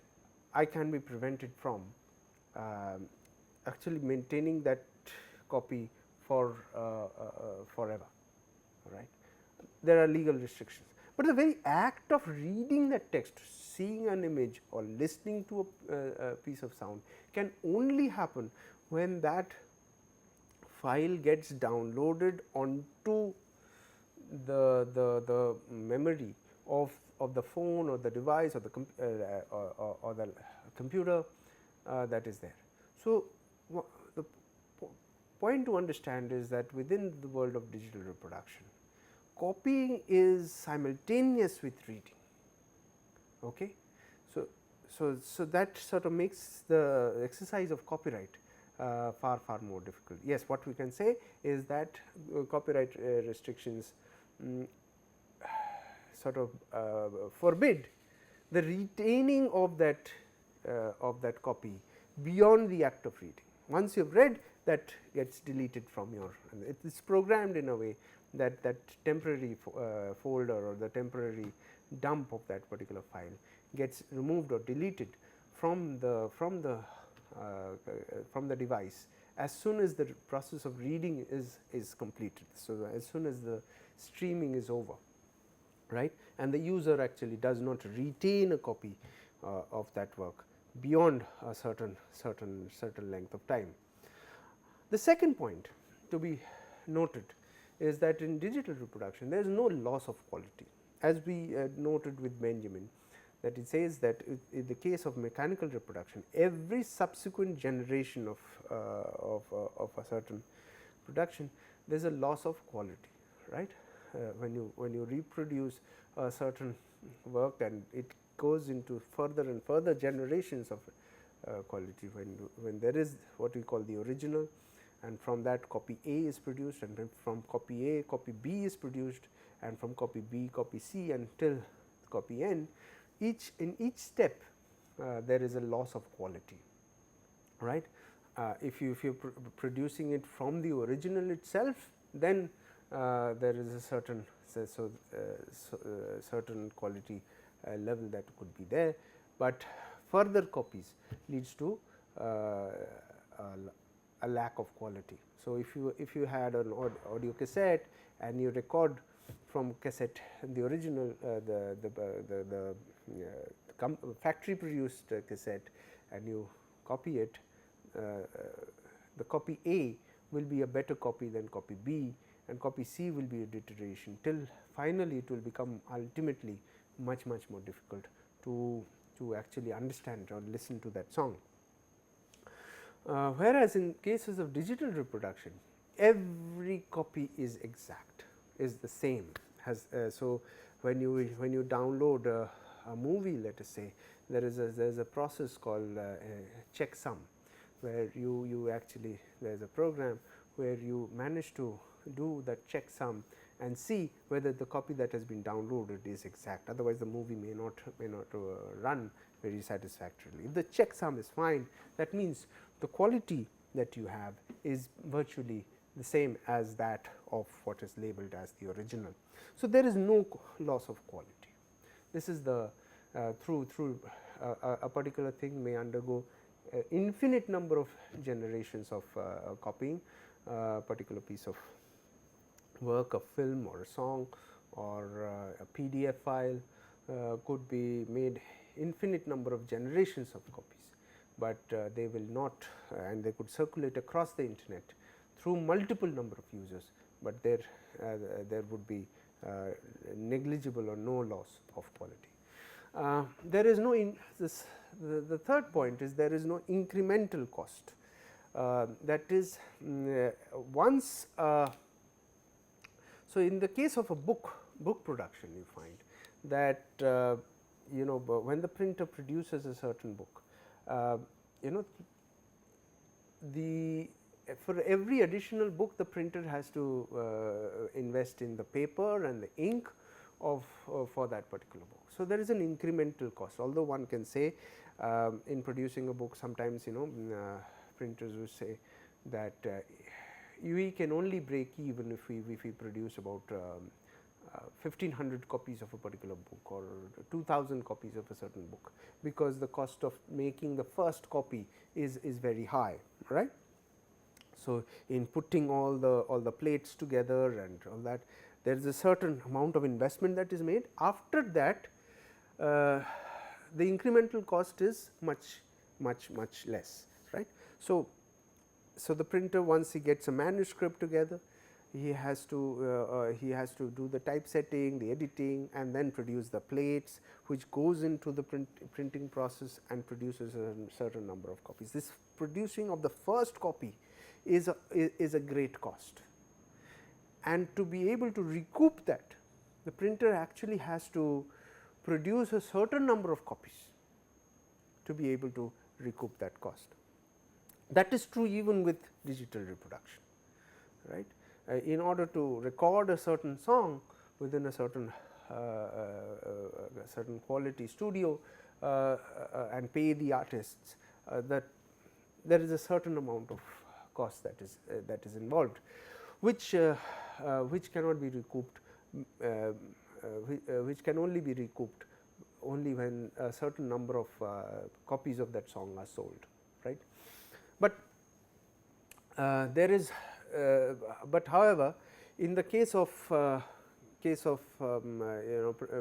I can be prevented from actually maintaining that copy for forever, right. There are legal restrictions, but the very act of reading that text, seeing an image or listening to a piece of sound can only happen when that file gets downloaded onto the memory of the phone or the device or the computer that is there. So, the point to understand is that within the world of digital reproduction, copying is simultaneous with reading. Okay. So that sort of makes the exercise of copyright far more difficult. Yes, what we can say is that copyright restrictions sort of forbid the retaining of that copy beyond the act of reading. Once you have read, that gets deleted from your, it is programmed in a way that temporary folder or the temporary dump of that particular file gets removed or deleted from the device as soon as the process of reading is completed. So, as soon as the streaming is over, right, and the user actually does not retain a copy of that work beyond a certain length of time. The second point to be noted is that in digital reproduction there is no loss of quality, as we noted with Benjamin, that it says that in the case of mechanical reproduction, every subsequent generation of a certain production, there is a loss of quality, right. When you reproduce a certain work and it goes into further and further generations of quality, when there is what we call the original, and from that copy A is produced, and then from copy A copy B is produced, and from copy B copy C until copy N, in each step there is a loss of quality, right. If you are producing it from the original itself, then there is a certain certain quality level that could be there, but further copies leads to a lack of quality. So, if you had an audio cassette and you record from cassette the original the factory produced cassette, and you copy it, the copy A will be a better copy than copy B, and copy C will be a deterioration, till finally it will become ultimately much more difficult to actually understand or listen to that song. Whereas in cases of digital reproduction, every copy is exact, is the same. So, when you download a movie, let us say, there is a process called checksum, where you actually, there is a program where you manage to do that checksum and see whether the copy that has been downloaded is exact. Otherwise, the movie may not run very satisfactorily. If the checksum is fine, that means the quality that you have is virtually the same as that of what is labeled as the original. So, there is no loss of quality. This is the through a particular thing may undergo infinite number of generations of copying a particular piece of work, a film or a song or a PDF file could be made infinite number of generations of copies, but they will not and they could circulate across the internet through multiple number of users, but there would be negligible or no loss of quality. There is no the third point is there is no incremental cost. That is once so in the case of a book production, you find that when the printer produces a certain book, for every additional book the printer has to invest in the paper and the ink of for that particular book. So, there is an incremental cost, although one can say in producing a book sometimes printers will say that we can only break even if we produce about 1500 copies of a particular book or 2000 copies of a certain book, because the cost of making the first copy is very high, right. So, in putting all the plates together and all that, there is a certain amount of investment that is made. After that the incremental cost is much less, right. So, the printer, once he gets a manuscript together, he has to do the typesetting, the editing, and then produce the plates, which goes into the printing process and produces a certain number of copies. This producing of the first copy is a great cost, and to be able to recoup that, the printer actually has to produce a certain number of copies to be able to recoup that cost. That is true even with digital reproduction, right. In order to record a certain song within a certain quality studio and pay the artists, that there is a certain amount of cost that is involved, which cannot be recouped, which can only be recouped only when a certain number of copies of that song are sold, right. But there is but however, in the case of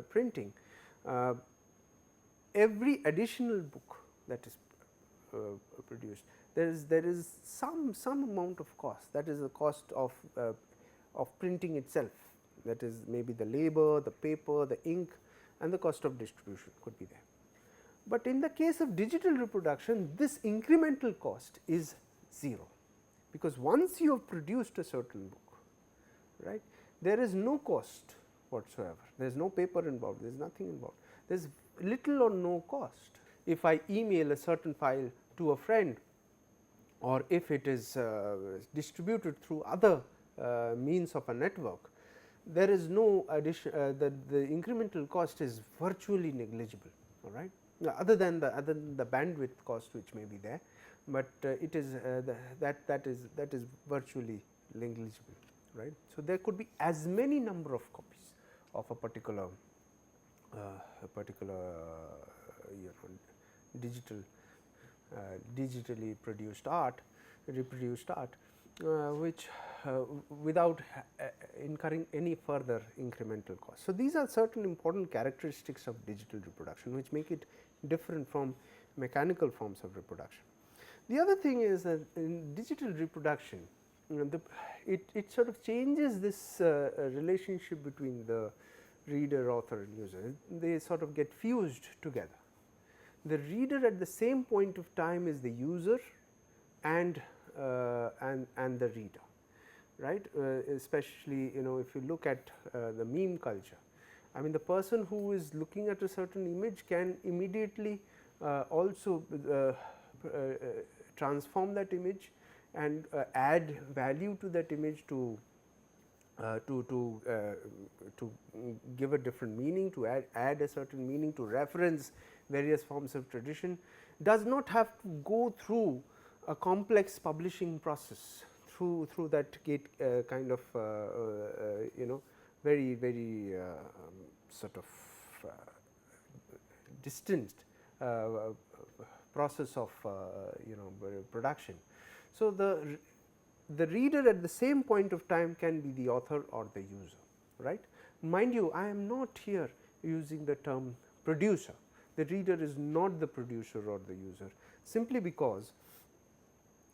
printing, every additional book that is produced, there is some amount of cost, that is the cost of printing itself, that is maybe the labor, the paper, the ink, and the cost of distribution could be there. But in the case of digital reproduction, this incremental cost is 0, because once you have produced a certain book, right, there is no cost whatsoever, there is no paper involved, there is nothing involved, there is little or no cost. If I email a certain file to a friend, or if it is distributed through other means of a network, there is no addition, the incremental cost is virtually negligible, all right, other than the bandwidth cost which may be there, but it is that is virtually negligible, right. So, there could be as many number of copies of a particular digitally produced art, reproduced art, which without incurring any further incremental cost. So, these are certain important characteristics of digital reproduction, which make it different from mechanical forms of reproduction. The other thing is that in digital reproduction, it sort of changes this relationship between the reader, author, and user. They sort of get fused together. The reader at the same point of time is the user and the reader, right. Especially if you look at the meme culture, I mean the person who is looking at a certain image can immediately also transform that image and add value to that image to give a different meaning, to add a certain meaning, to reference various forms of tradition, does not have to go through a complex publishing process through that gate kind of very sort of distanced process of production. So, the reader at the same point of time can be the author or the user, right. Mind you, I am not here using the term producer. The reader is not the producer or the user, simply because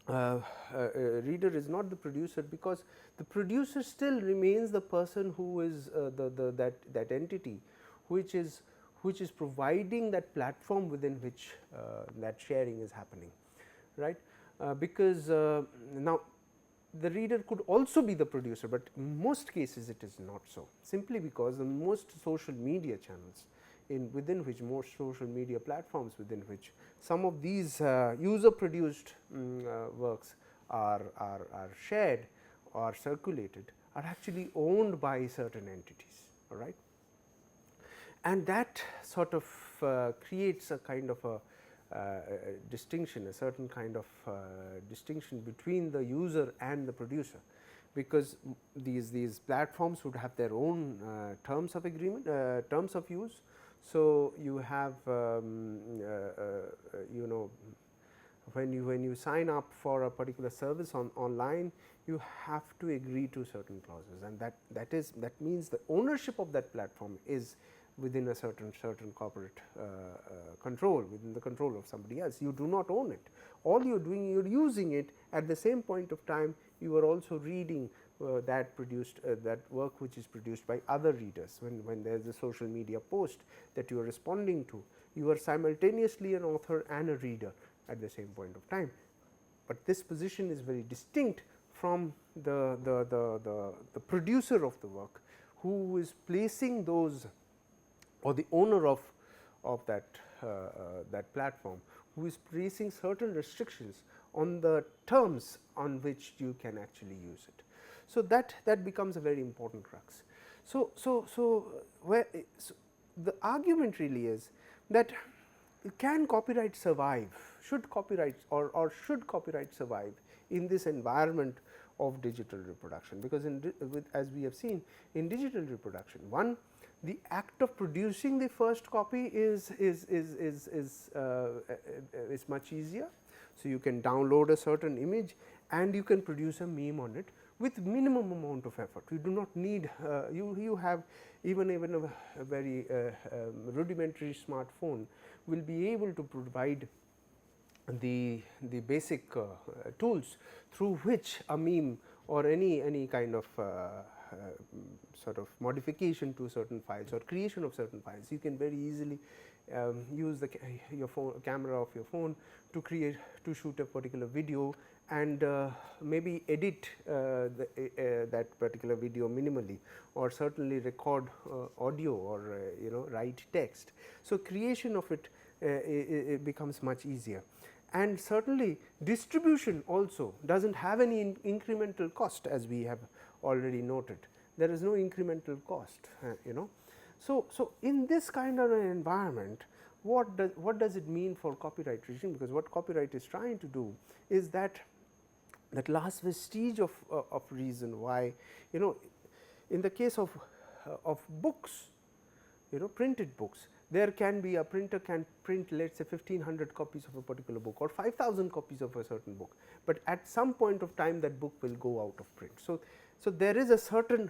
reader is not the producer, because the producer still remains the person who is that entity which is providing that platform within which that sharing is happening, right. Because now the reader could also be the producer, but in most cases it is not so, simply because the most social media channels within which, most social media platforms within which some of these user produced works are shared or circulated are actually owned by certain entities, all right. And that sort of creates a kind of a distinction, a certain kind of distinction between the user and the producer, because these platforms would have their own terms of agreement, terms of use. So, you have when you sign up for a particular service online, you have to agree to certain clauses, and that means the ownership of that platform is within a certain corporate control, within the control of somebody else. You do not own it. All you are doing, you are using it. At the same point of time, you are also reading that work which is produced by other readers. When there is a social media post that you are responding to, you are simultaneously an author and a reader at the same point of time. But this position is very distinct from the producer of the work, who is placing those, or the owner of that platform, who is placing certain restrictions on the terms on which you can actually use it. So, that becomes a very important crux. So, the argument really is that can copyright survive, should copyright or should copyright survive in this environment of digital reproduction, because as we have seen in digital reproduction, one, the act of producing the first copy is much easier. So, you can download a certain image and you can produce a meme on it with minimum amount of effort. You do not need you have even a very rudimentary smartphone will be able to provide the basic tools through which a meme or any kind of sort of modification to certain files or creation of certain files, you can very easily use your camera of your phone to shoot a particular video and maybe edit that particular video minimally, or certainly record audio, or write text. So, creation of it becomes much easier, and certainly distribution also does not have any incremental cost, as we have already noted. There is no incremental cost, So, in this kind of an environment, what does it mean for copyright regime? Because what copyright is trying to do is that last vestige of reason why, in the case of books, printed books, there can be a printer can print, let us say 1500 copies of a particular book or 5000 copies of a certain book, but at some point of time that book will go out of print. So, there is a certain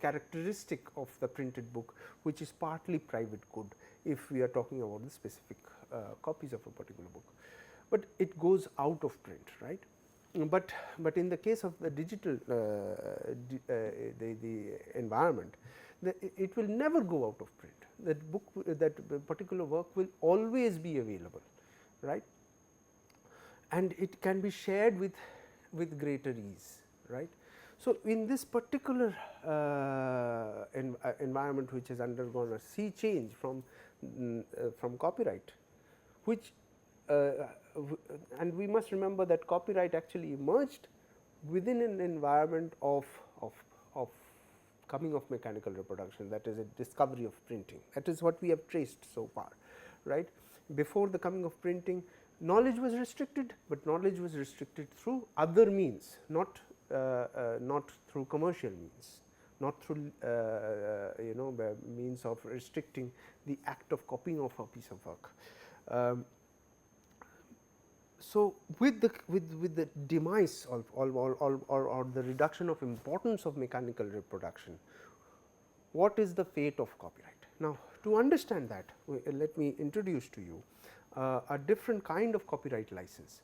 characteristic of the printed book which is partly private good, if we are talking about the specific copies of a particular book, but it goes out of print, right. But in the case of the digital the environment, it will never go out of print. That particular work will always be available, right, and it can be shared with greater ease, right. So, in this particular environment which has undergone a sea change from copyright, which and we must remember that copyright actually emerged within an environment of coming of mechanical reproduction, that is a discovery of printing. That is what we have traced so far, right. Before the coming of printing, knowledge was restricted, but knowledge was restricted through other means, not through commercial means, not through means of restricting the act of copying of a piece of work. Um, so, with the demise of or the reduction of importance of mechanical reproduction, what is the fate of copyright? Now, to understand that, let me introduce to you a different kind of copyright license.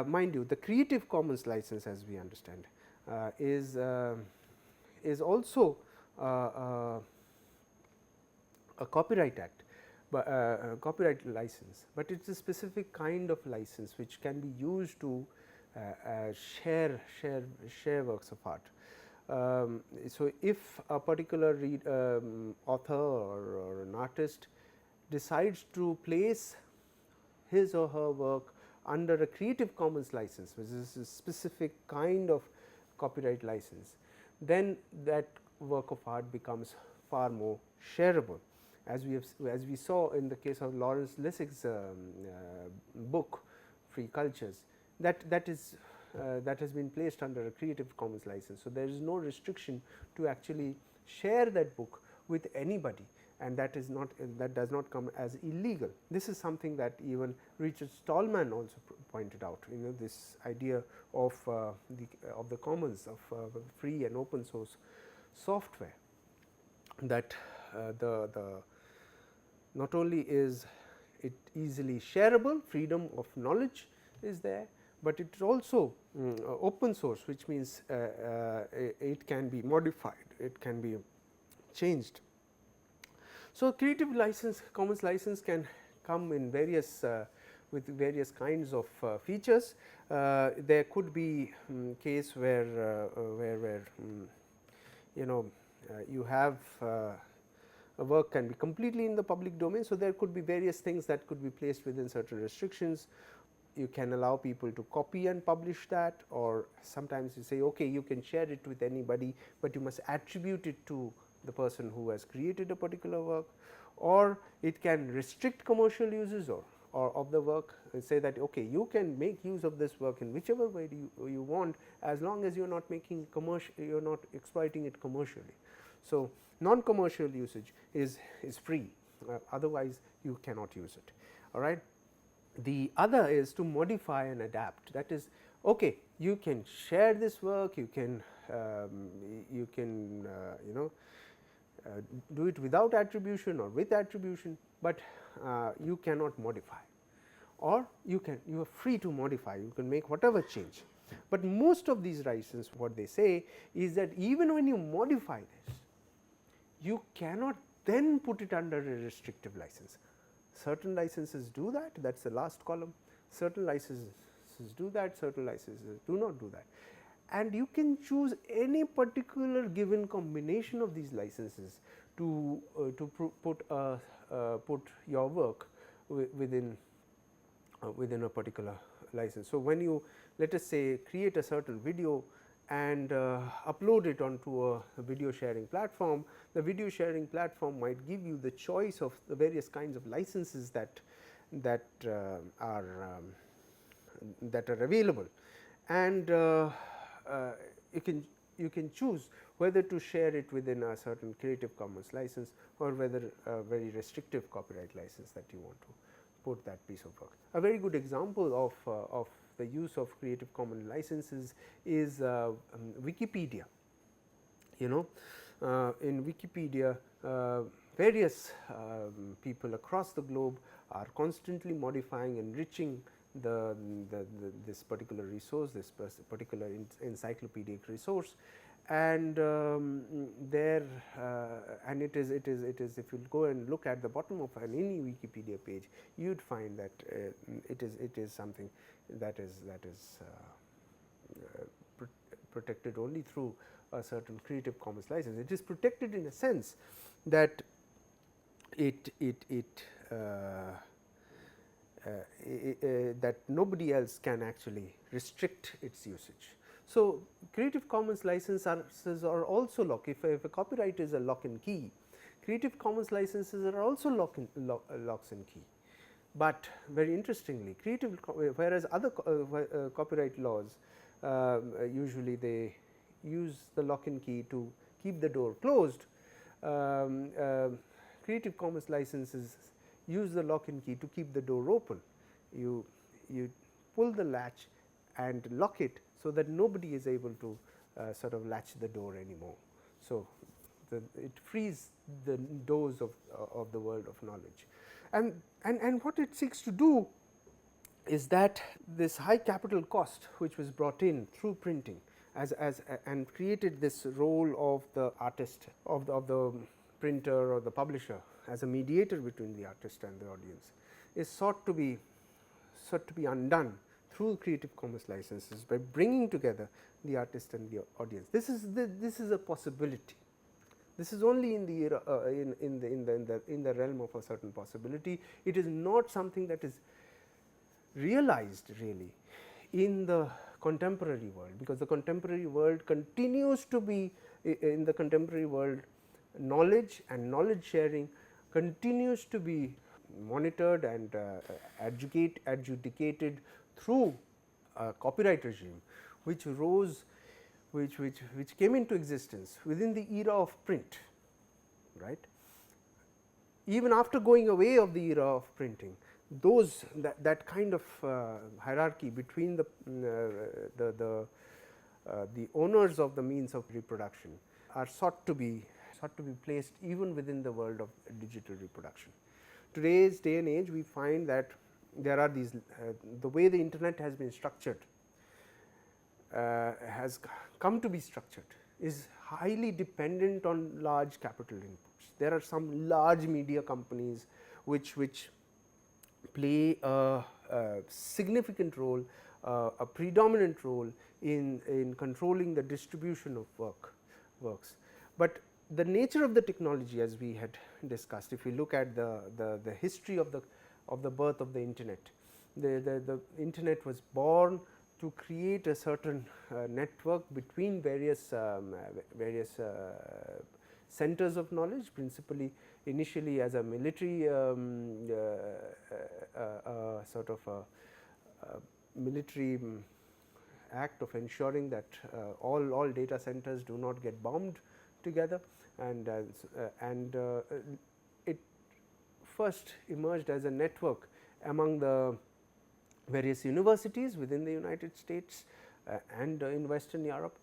Mind you, the Creative Commons license, as we understand, is also a copyright act, but copyright license, but it is a specific kind of license which can be used to share works of art. So, if a particular author or an artist decides to place his or her work under a Creative Commons license, which is a specific kind of copyright license, then that work of art becomes far more shareable. As we saw in the case of Lawrence Lessig's book Free Cultures, that has been placed under a Creative Commons license. So, there is no restriction to actually share that book with anybody, and that does not come as illegal. This is something that even Richard Stallman also pointed out, this idea of the commons, of free and open source software, that the not only is it easily shareable, freedom of knowledge is there, but it is also open source, which means it can be modified, it can be changed. So, Creative Commons license can come in various with various kinds of features. There could be case where you have a work can be completely in the public domain. So, there could be various things that could be placed within certain restrictions. You can allow people to copy and publish that, or sometimes you say, okay, you can share it with anybody, but you must attribute it to the person who has created a particular work, or it can restrict commercial uses or of the work, and say that, okay, you can make use of this work in whichever way you want, as long as you are not making commercial, you are not exploiting it commercially. So, non-commercial usage is free, otherwise you cannot use it. All right. The other is to modify and adapt, that is, okay, you can share this work, you can do it without attribution or with attribution, but you cannot modify, or you are free to modify, you can make whatever change. But most of these licenses, what they say is that even when you modify this, you cannot then put it under a restrictive license. Certain licenses do that, that is the last column, certain licenses do that, certain licenses do not do that. And you can choose any particular given combination of these licenses to put your work within a particular license. So, when you, let us say, create a certain video and upload it onto a video sharing platform, the video sharing platform might give you the choice of the various kinds of licenses that are available, and you can choose whether to share it within a certain Creative Commons license, or whether a very restrictive copyright license that you want to put that piece of work. A very good example of the use of Creative Commons licenses is Wikipedia. In Wikipedia, various people across the globe are constantly modifying, enriching this particular resource, this particular encyclopedic resource, and there and it is if you go and look at the bottom of any Wikipedia page, you would find that it is something that is protected only through a certain Creative Commons license. It is protected in a sense that that nobody else can actually restrict its usage. So, Creative Commons licenses are also lock. If a copyright is a lock and key, Creative Commons licenses are also locks and key. But very interestingly, whereas other copyright laws usually they use the lock and key to keep the door closed, Creative Commons licenses use the lock and key to keep the door open. You pull the latch and lock it, so that nobody is able to sort of latch the door anymore. So, it frees the doors of the world of knowledge. And what it seeks to do is that this high capital cost, which was brought in through printing and created this role of the artist, of the printer or the publisher as a mediator between the artist and the audience, is sought to be undone through Creative Commons licenses by bringing together the artist and the audience. This is a possibility. This is only in the era, in the realm of a certain possibility. It is not something that is realized really in the contemporary world, because the contemporary world continues to be, in the contemporary world, knowledge and knowledge sharing continues to be monitored and adjudicated through a copyright regime, which rose, which came into existence within the era of print, right. Even after going away of the era of printing, that kind of hierarchy between the owners of the means of reproduction are sought to be placed even within the world of digital reproduction. Today's day and age, we find that there are these the way the internet has been structured, has come to be structured, is highly dependent on large capital inputs. There are some large media companies which play a significant role, a predominant role in controlling the distribution of works. But the nature of the technology, as we had discussed, if we look at the history of the birth of the internet, the internet was born to create a certain network between various centers of knowledge, principally initially as a military sort of a military act of ensuring that all data centers do not get bombed together, and it first emerged as a network among the various universities within the United States and in Western Europe.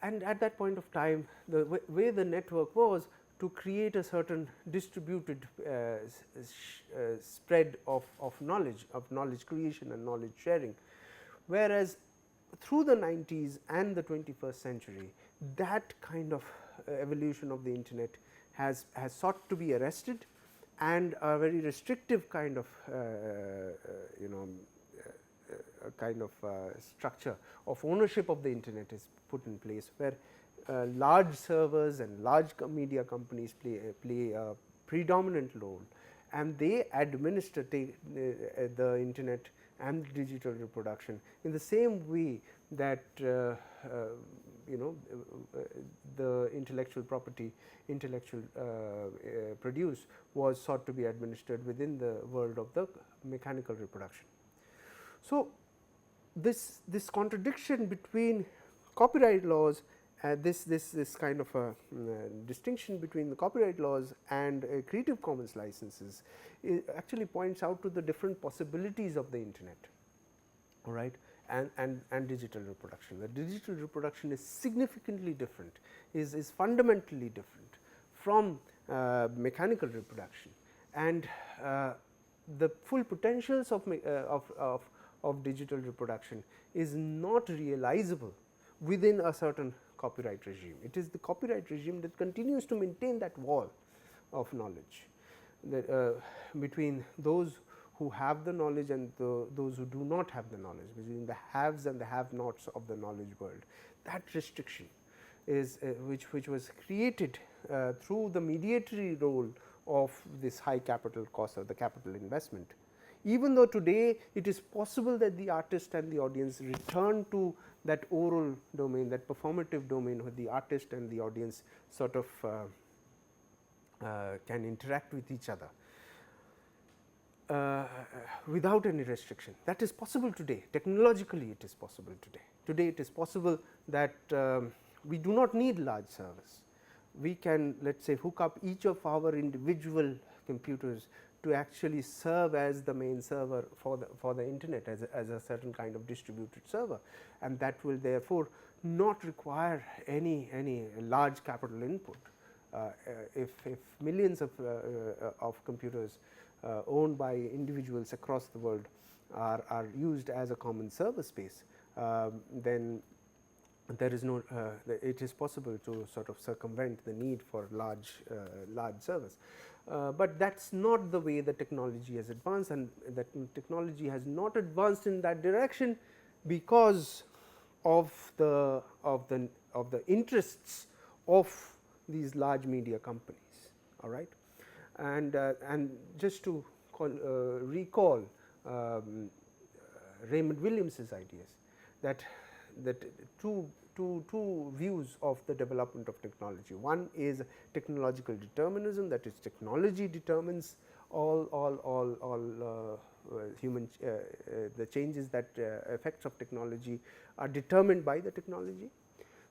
And at that point of time, the way the network was to create a certain distributed spread of knowledge creation and knowledge sharing. Whereas, through the 90s and the 21st century, that kind of evolution of the internet has sought to be arrested, and a very restrictive kind of structure of ownership of the internet is put in place, where large servers and large media companies play a predominant role, and they administer the internet and digital reproduction in the same way that the intellectual property, produce was sought to be administered within the world of the mechanical reproduction. So, this contradiction between copyright laws, this kind of a distinction between the copyright laws and Creative Commons licenses actually points out to the different possibilities of the internet, all right, and digital reproduction. The digital reproduction is significantly different, is fundamentally different from mechanical reproduction, and the full potentials of digital reproduction is not realizable within a certain copyright regime. It is the copyright regime that continues to maintain that wall of knowledge between those who have the knowledge and those who do not have the knowledge, between the haves and the have-nots of the knowledge world. That restriction is which was created through the mediatory role of this high capital cost or the capital investment. Even though today it is possible that the artist and the audience return to that oral domain, that performative domain, where the artist and the audience sort of can interact with each other without any restriction. That is possible today. Technologically, it is possible today. Today, it is possible that we do not need large servers. We can, let us say, hook up each of our individual computers to actually serve as the main server for the internet as a certain kind of distributed server, and that will therefore not require any large capital input. If millions of computers owned by individuals across the world are used as a common server space, then there is no it is possible to sort of circumvent the need for large servers. But that is not the way the technology has advanced, and that technology has not advanced in that direction because of the interests of these large media companies. All right, and just to recall Raymond Williams's ideas, that two views of the development of technology. One is technological determinism, that is, technology determines all human the changes that effects of technology are determined by the technology.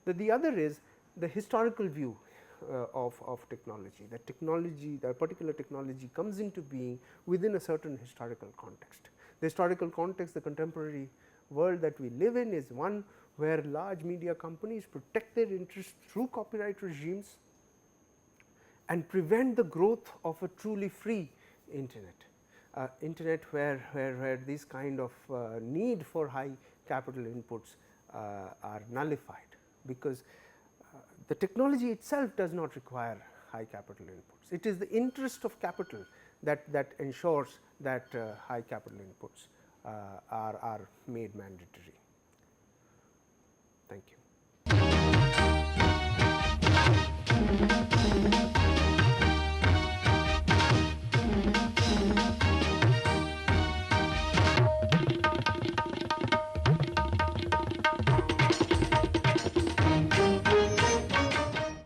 The other is the historical view of technology, that particular technology comes into being within a certain historical context. The historical context, the contemporary world that we live in, is one where large media companies protect their interests through copyright regimes and prevent the growth of a truly free internet. Internet where this kind of need for high capital inputs are nullified, because the technology itself does not require high capital inputs. It is the interest of capital that ensures that high capital inputs are made mandatory. Thank you.